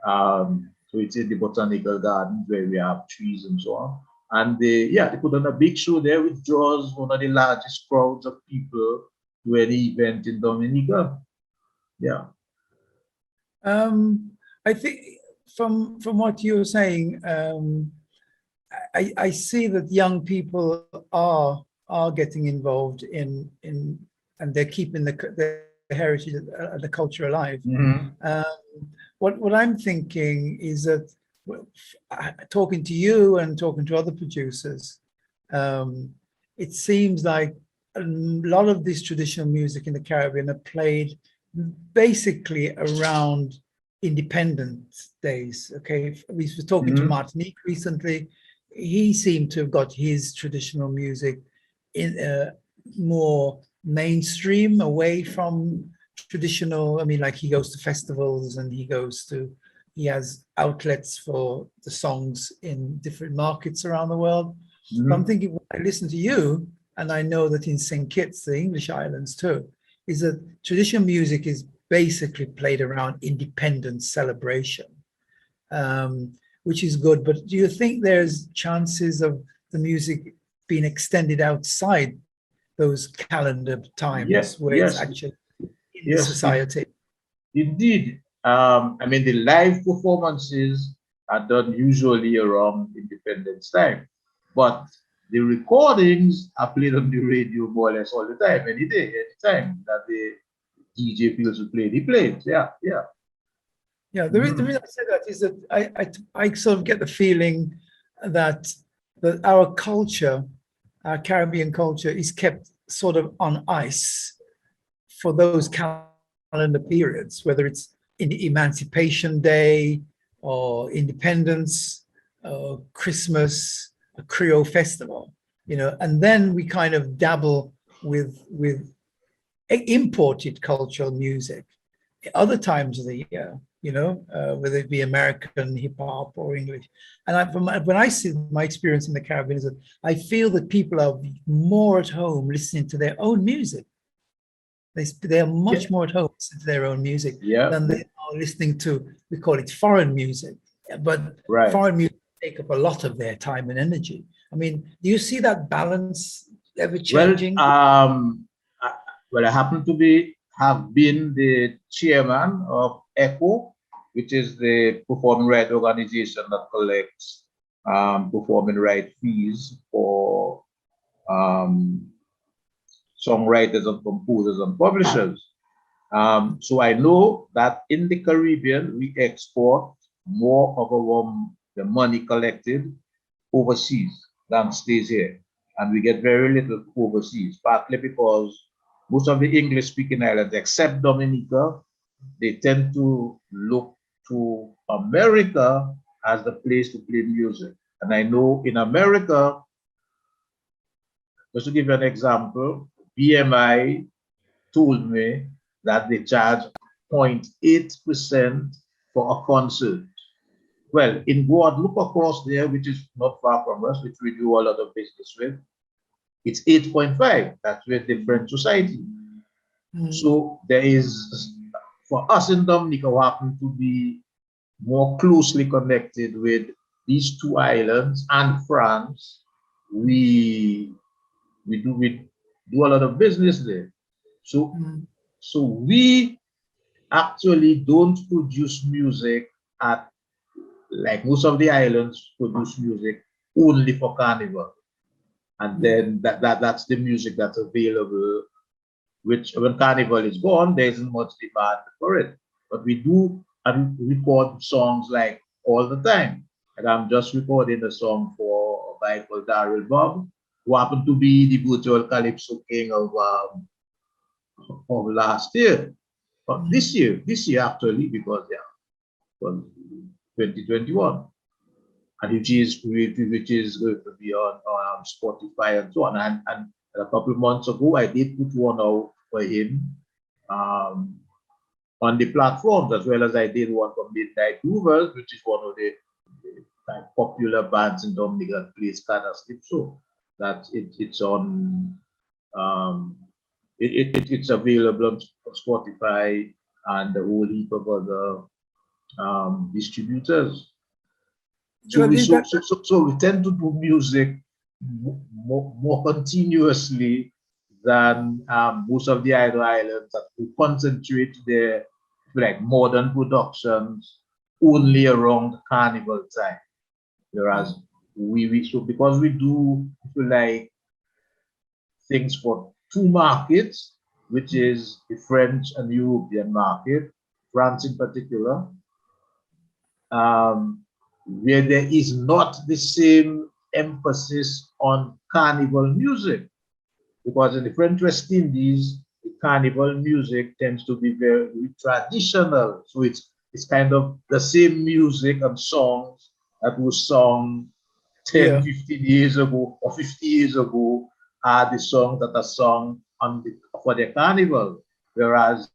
So it's in the Botanical Gardens where we have trees and so on. And they put on a big show there, which draws one of the largest crowds of people to any event in Dominica. Yeah. I think from what you're saying, I see that young people are getting involved in and they're keeping the heritage, the culture alive. Mm-hmm. What I'm thinking is that, talking to you and talking to other producers, it seems like a lot of this traditional music in the Caribbean are played basically around Independence days. Okay, we were talking to Martinique recently. He seemed to have got his traditional music in more mainstream, away from traditional. I mean, like, he goes to festivals and he has outlets for the songs in different markets around the world. Mm-hmm. I'm thinking, when I listen to you, and I know that in St. Kitts, the English islands too, is that traditional music is basically played around independence celebration, which is good. But do you think there's chances of the music being extended outside those calendar times where it's actually in the society? Indeed. I mean, the live performances are done usually around Independence time, but the recordings are played on the radio more or less all the time, any day, any time that the DJ feels to play, he plays. Yeah. The reason I say that is that I sort of get the feeling that our culture, our Caribbean culture, is kept sort of on ice for those calendar periods, whether it's in Emancipation Day or Independence, Christmas, a Creole festival, and then we kind of dabble with imported cultural music other times of the year, whether it be American hip hop or English. And when I see my experience in the Caribbean, is that I feel that people are more at home listening to their own music. They are much more at home listening to their own music than they are listening to, we call it foreign music. But foreign music take up a lot of their time and energy. I mean, do you see that balance ever changing? Well, I happen to have been the chairman of Expo, which is the performing right organization that collects performing right fees for songwriters and composers and publishers. So I know that in the Caribbean, we export more of the money collected overseas than stays here. And we get very little overseas, partly because most of the English-speaking islands, except Dominica, they tend to look to America as the place to play music. And I know in America, just to give you an example, BMI told me that they charge 0.8% for a concert. Well, in Guadeloupe across there, which is not far from us, which we do a lot of business with, it's 8.5. That's with the French society. So there is, for us in Dominica, who happen to be more closely connected with these two islands and France, we do a lot of business there. So we actually don't produce music at, like most of the islands produce music only for Carnival. And then that's the music that's available, which when Carnival is gone, there isn't much demand for it. But we do record songs like all the time. And I'm just recording a song for a guy called Daryl Bob, who happened to be the virtual Calypso king of last year. But this year actually, because was 2021. And which is going to be on Spotify and so on. And a couple of months ago, I did put one out for him on the platforms, as well as I did one for Midnight Groovers, which is one of the like, popular bands in Dominica that plays Calypso. That it's on, it's available on Spotify and a whole heap of other distributors. So we tend to do music more continuously than most of the idle islands that we concentrate their like modern productions only around carnival time. Whereas so because we do like things for two markets, which is the French and European market, France in particular, where there is not the same emphasis on carnival music. Because in the French West Indies, the carnival music tends to be very traditional. So it's kind of the same music and songs that was sung 10, 15 years ago or 50 years ago are the songs that are sung for the carnival. Whereas,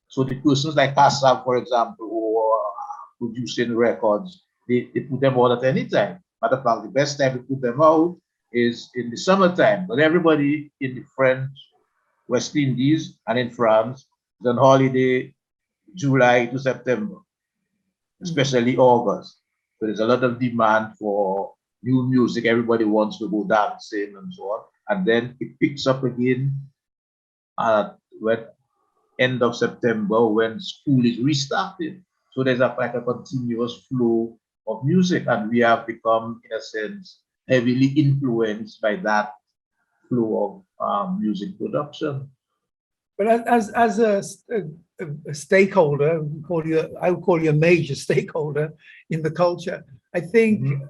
so the persons like Kassav, for example, who are producing records, they put them out at any time. Matter of fact, the best time to put them out is in the summertime. But everybody in the French West Indies and in France is on holiday July to September, especially August. So there's a lot of demand for new music. Everybody wants to go dancing and so on. And then it picks up again at end of September when school is restarting. So there's like a continuous flow of music, and we have become, in a sense, heavily influenced by that flow of music production. But as a stakeholder, I would call you a major stakeholder in the culture. I think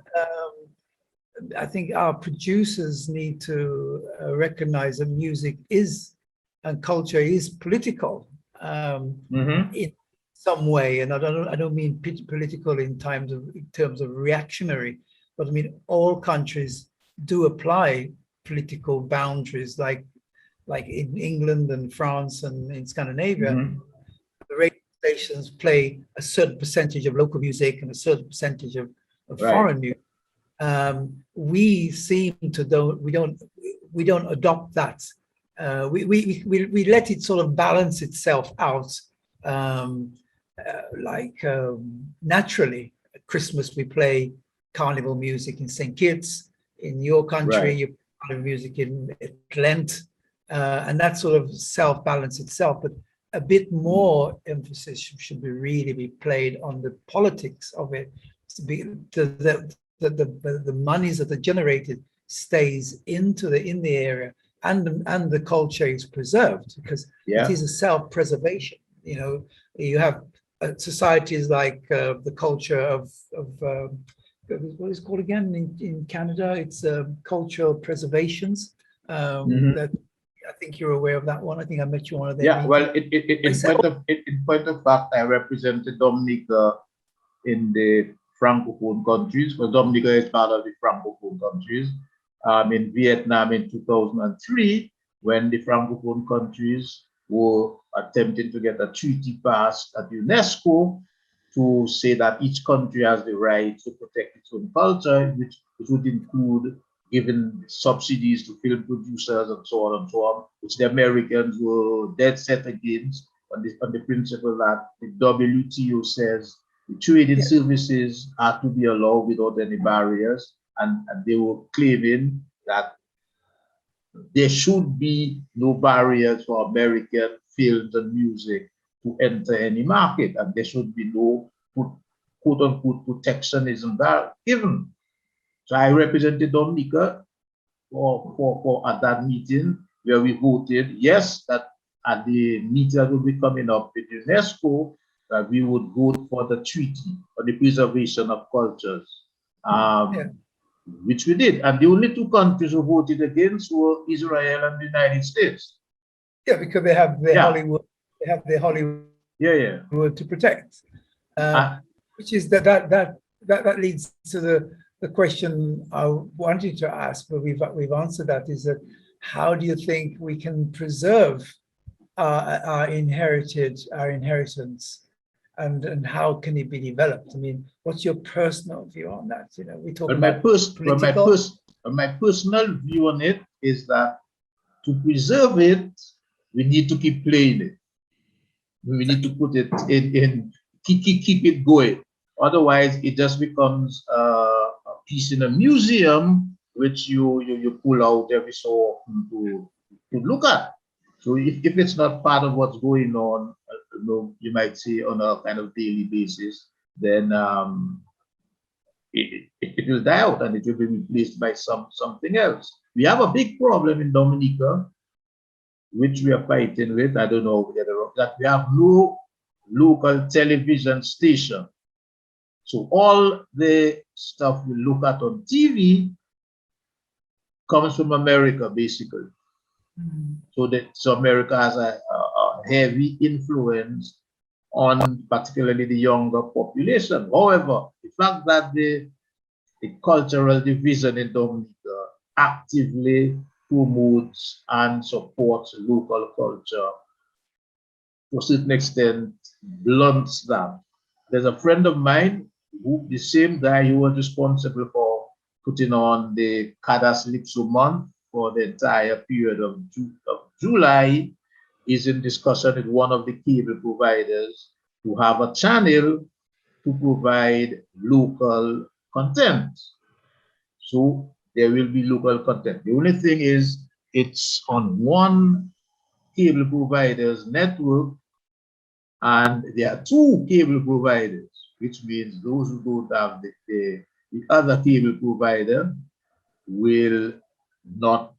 I think our producers need to recognize that music is and culture is political in some way, and I don't mean political in terms of reactionary, but I mean all countries do apply political boundaries, like in England and France and in Scandinavia. The radio stations play a certain percentage of local music and a certain percentage of foreign music. We seem to we don't adopt that. We let it sort of balance itself out, naturally. At Christmas we play carnival music in St. Kitts. In your country, you play carnival music in Lent, and that sort of self-balance itself. But a bit more emphasis should really be played on the politics of it. The monies that are generated stays in the area, and the culture is preserved, because it is a self-preservation. You know, you have societies like the culture of what is it called again in Canada? It's cultural preservations. That I think you're aware of that one. I think I met you one of them. Yeah, well, in point of fact, I represented Dominica in the Francophone countries, because Dominica is part of the Francophone countries. In Vietnam in 2003, when the Francophone countries were attempting to get a treaty passed at UNESCO to say that each country has the right to protect its own culture, which would include giving subsidies to film producers and so on, which the Americans were dead set against on the principle that the WTO says the trading services are to be allowed without any barriers, and they were claiming that there should be no barriers for American films and music to enter any market, and there should be no quote-unquote protectionism that given. So I represented Dominica for at that meeting, where we voted yes, that at the meeting that will be coming up with UNESCO, that we would vote for the treaty on the preservation of cultures, which we did. And the only two countries who voted against were Israel and the United States. Yeah, because they have their Hollywood, Hollywood to protect. Which is that leads to the question I wanted to ask, but we've answered that, is that how do you think we can preserve our inheritance, and how can it be developed? I mean, what's your personal view on that? You know, we talk about political. My personal view on it is that to preserve it, we need to keep playing it. We need to put it in keep it going. Otherwise, it just becomes a piece in a museum, which you pull out every so often to look at. So if it's not part of what's going on, you might say on a kind of daily basis, then it will die out and it will be replaced by something else. We have a big problem in Dominica, which we are fighting with. I don't know that we have no local television station. So all the stuff we look at on TV comes from America, basically. So America has a heavy influence on particularly the younger population. However, the fact that the cultural division in Dominica actively promotes and supports local culture to a certain extent blunts that. There's a friend of mine who, the same guy who was responsible for putting on the Calypso month for the entire period of July, is in discussion with one of the cable providers to have a channel to provide local content. So there will be local content. The only thing is it's on one cable provider's network, and there are two cable providers, which means those who don't have the other cable provider will not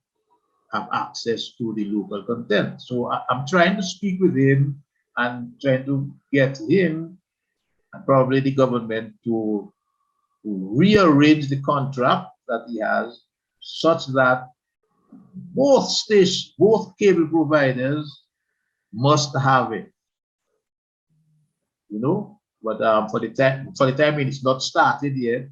have access to the local content. So I'm trying to speak with him and trying to get him and probably the government to rearrange the contract that he has such that both cable providers must have it. You know, but for the time it's not started yet,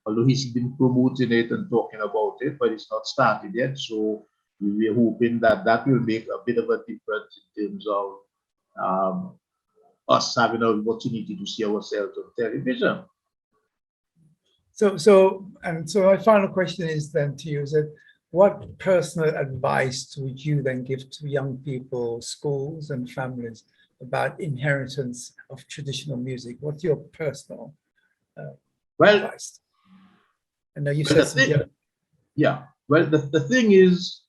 although he's been promoting it and talking about it, but it's not started yet. So we're hoping that will make a bit of a difference in terms of us having an opportunity to see ourselves on television. So my final question is then to you is that what personal advice would you then give to young people, schools and families about inheritance of traditional music? What's your personal advice? I know you said yeah. Well, the thing is,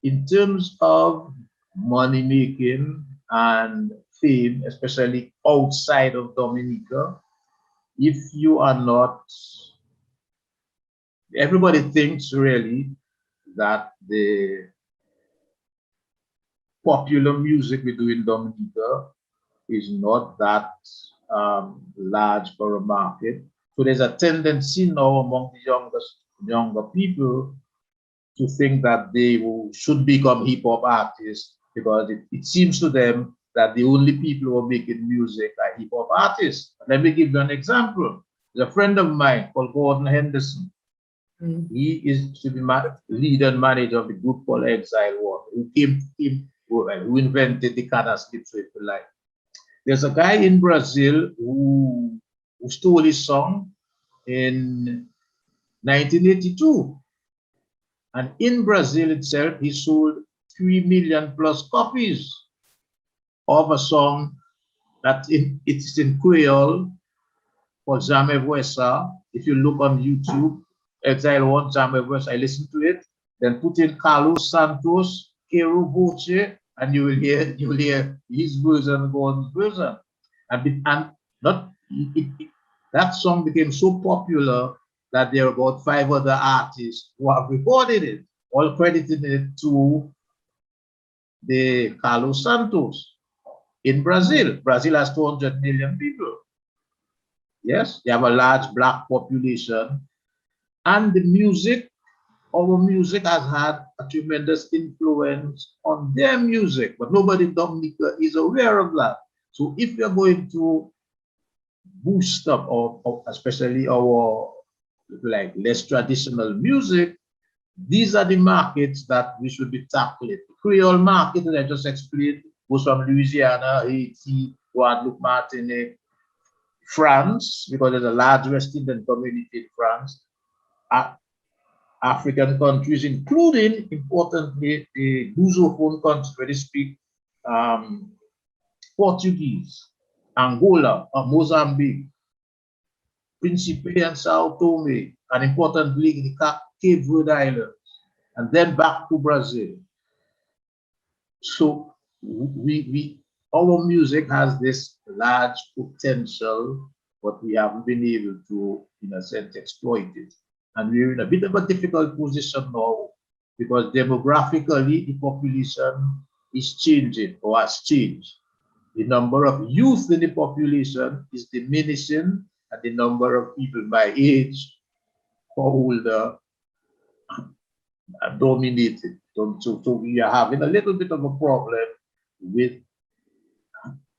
in terms of money making and fame, especially outside of Dominica, if you are not, everybody thinks really that the popular music we do in Dominica is not that large for a market. So there's a tendency now among the younger people to think that they should become hip-hop artists because it seems to them that the only people who are making music are hip-hop artists. Let me give you an example. There's a friend of mine called Gordon Henderson. He is to be lead and manager of the group called Exile One, who invented the Calypso, if you like. There's a guy in Brazil who stole his song in 1982. And in Brazil itself, he sold 3 million plus copies of a song that it's in Creole called Jamais Vuesa. If you look on YouTube, Exile One, Jamais Vuesa, I listen to it, then put in Carlos Santos, Quero Voce, and you will hear his version, Gordon's version. That song became so popular that there are about 5 other artists who have recorded it, all crediting it to the Carlos Santos in Brazil. Brazil has 200 million people. Yes, they have a large black population. And the music, our music has had a tremendous influence on their music, but nobody in Dominica is aware of that. So if you're going to boost up, or especially our like less traditional music, these are the markets that we should be tackling. The Creole market, that I just explained, goes from Louisiana, Haiti, Guadeloupe, Martinique, France, because there's a large West Indian community in France, African countries, including, importantly, the Lusophone countries where they speak Portuguese, Angola, Mozambique, Principe and Sao Tome, and importantly, the Cape Verde Islands, and then back to Brazil. So our music has this large potential, but we haven't been able to, in a sense, exploit it. And we're in a bit of a difficult position now because demographically, the population is changing or has changed. The number of youth in the population is diminishing, and the number of people my age or older are dominated. So we are having a little bit of a problem with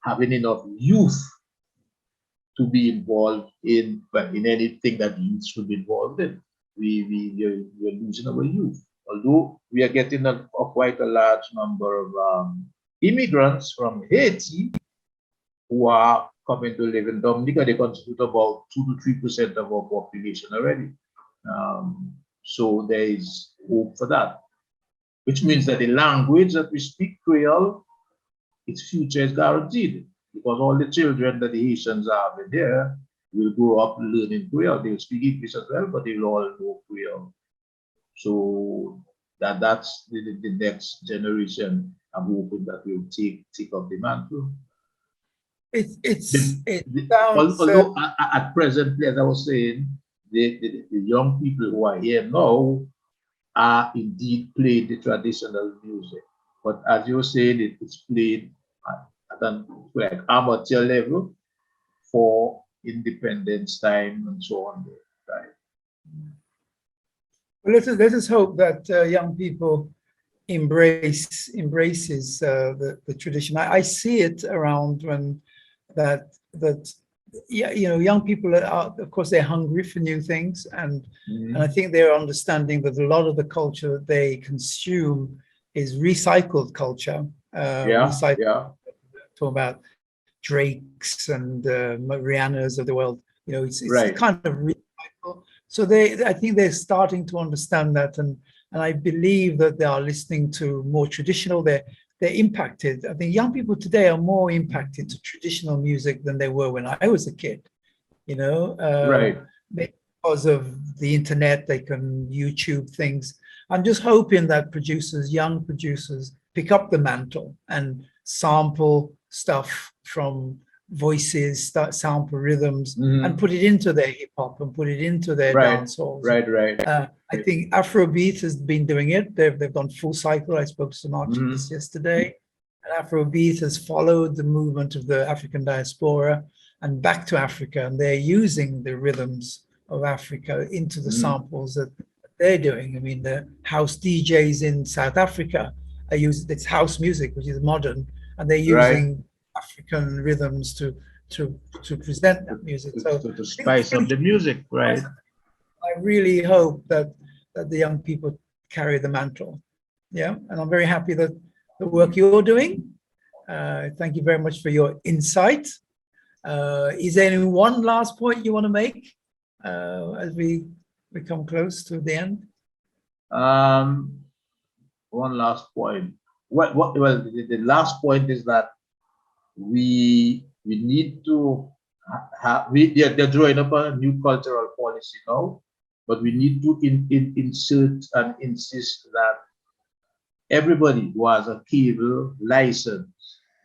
having enough youth to be involved in anything that youth should be involved in. We're losing our youth. Although we are getting quite a large number of immigrants from Haiti who are coming to live in Dominica. They constitute about 2 to 3% of our population already. So there is hope for that, which means that the language that we speak, Creole, its future is guaranteed, because all the children that the Haitians have in there will grow up learning Creole. They'll speak English as well, but they'll all know Creole. So that's the next generation. I'm hoping that will take up the mantle. Although at present, as I was saying, the young people who are here now are indeed playing the traditional music. But as you were saying, it's played at an like amateur level for independence time and so on. Right? Well, let us hope that young people embraces the tradition. I see it around when that yeah, you know, young people are, of course, they're hungry for new things, and I think they're understanding that a lot of the culture that they consume is recycled culture. Talking about Drakes and Rihanna's of the world, you know, it's right. Kind of recycled. So I think they're starting to understand that, and I believe that they are listening to more traditional. They're impacted. I think young people today are more impacted to traditional music than they were when I was a kid, you know, right. Because of the internet, they can YouTube things. I'm just hoping that young producers pick up the mantle and sample stuff from voices, sample rhythms, and put it into their hip hop and put it into their dance halls. Right. I think Afrobeat has been doing it. They've gone full cycle. I spoke to some artists yesterday, and Afrobeat has followed the movement of the African diaspora and back to Africa, and they're using the rhythms of Africa into the samples that they're doing. I mean, the house DJs in South Africa are using it's house music, which is modern, and they're using African rhythms to present that music. So to spice up the music, right? I really hope that the young people carry the mantle. Yeah, and I'm very happy that the work you're doing. Thank you very much for your insight. Is there any one last point you want to make as we come close to the end? One last point. Well, the last point is that we need to have. They're drawing up a new cultural policy now, but we need to insert and insist that everybody who has a cable license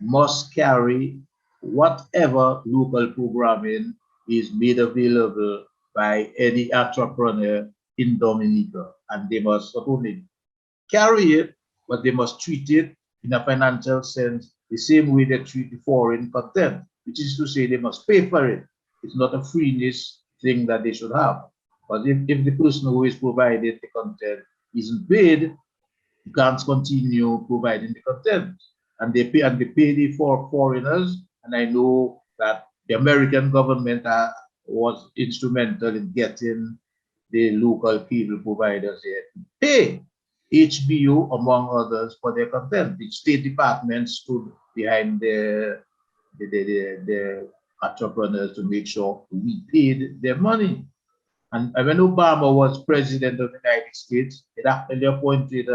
must carry whatever local programming is made available by any entrepreneur in Dominica, and they must not only carry it, but they must treat it in a financial sense the same way they treat the foreign content, which is to say they must pay for it. It's not a freeness thing that they should have. But if the person who is providing the content isn't paid, you can't continue providing the content. And they pay the foreigners. And I know that the American government was instrumental in getting the local cable providers here to pay HBO, among others, for their content. The State Department stood behind the entrepreneurs to make sure we paid their money. And when Obama was president of the United States, it actually appointed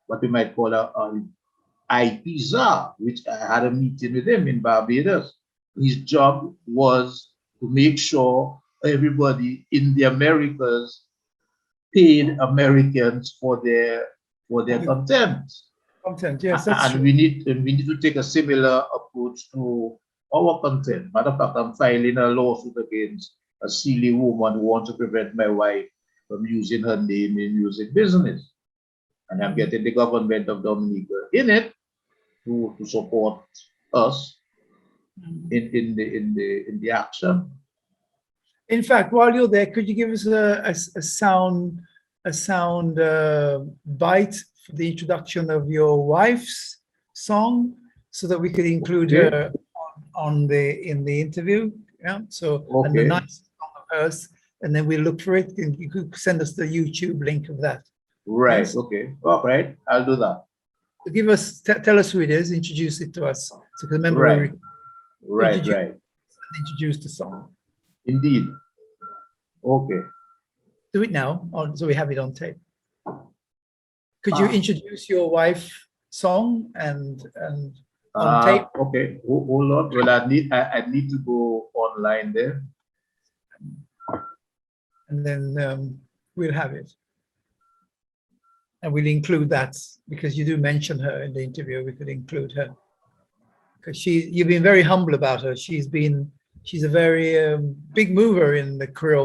what we might call an IP czar, which I had a meeting with him in Barbados. His job was to make sure everybody in the Americas paid Americans for their content. Yes, that's and true. we need to take a similar approach to our content. Matter of fact, I'm filing a lawsuit against a silly woman who wants to prevent my wife from using her name in music business. And I'm getting the government of Dominica in it to support us in the action. In fact, while you're there, could you give us a sound bite for the introduction of your wife's song, so that we could include her in the interview? Yeah. So and the nice song of hers, and then we look for it, and you could send us the YouTube link of that. Right. Yes. Okay. All right. I'll do that. So give us, tell us who it is, introduce it to us, so remember. Right. Right. Introduce the song. Indeed. Okay. Do it now, so we have it on tape. Could you introduce your wife's song and on tape? Okay. Hold on. Well, I need to go online there. And then we'll have it. And we'll include that, because you do mention her in the interview. We could include her, because you've been very humble about her. She's a very big mover in the Creole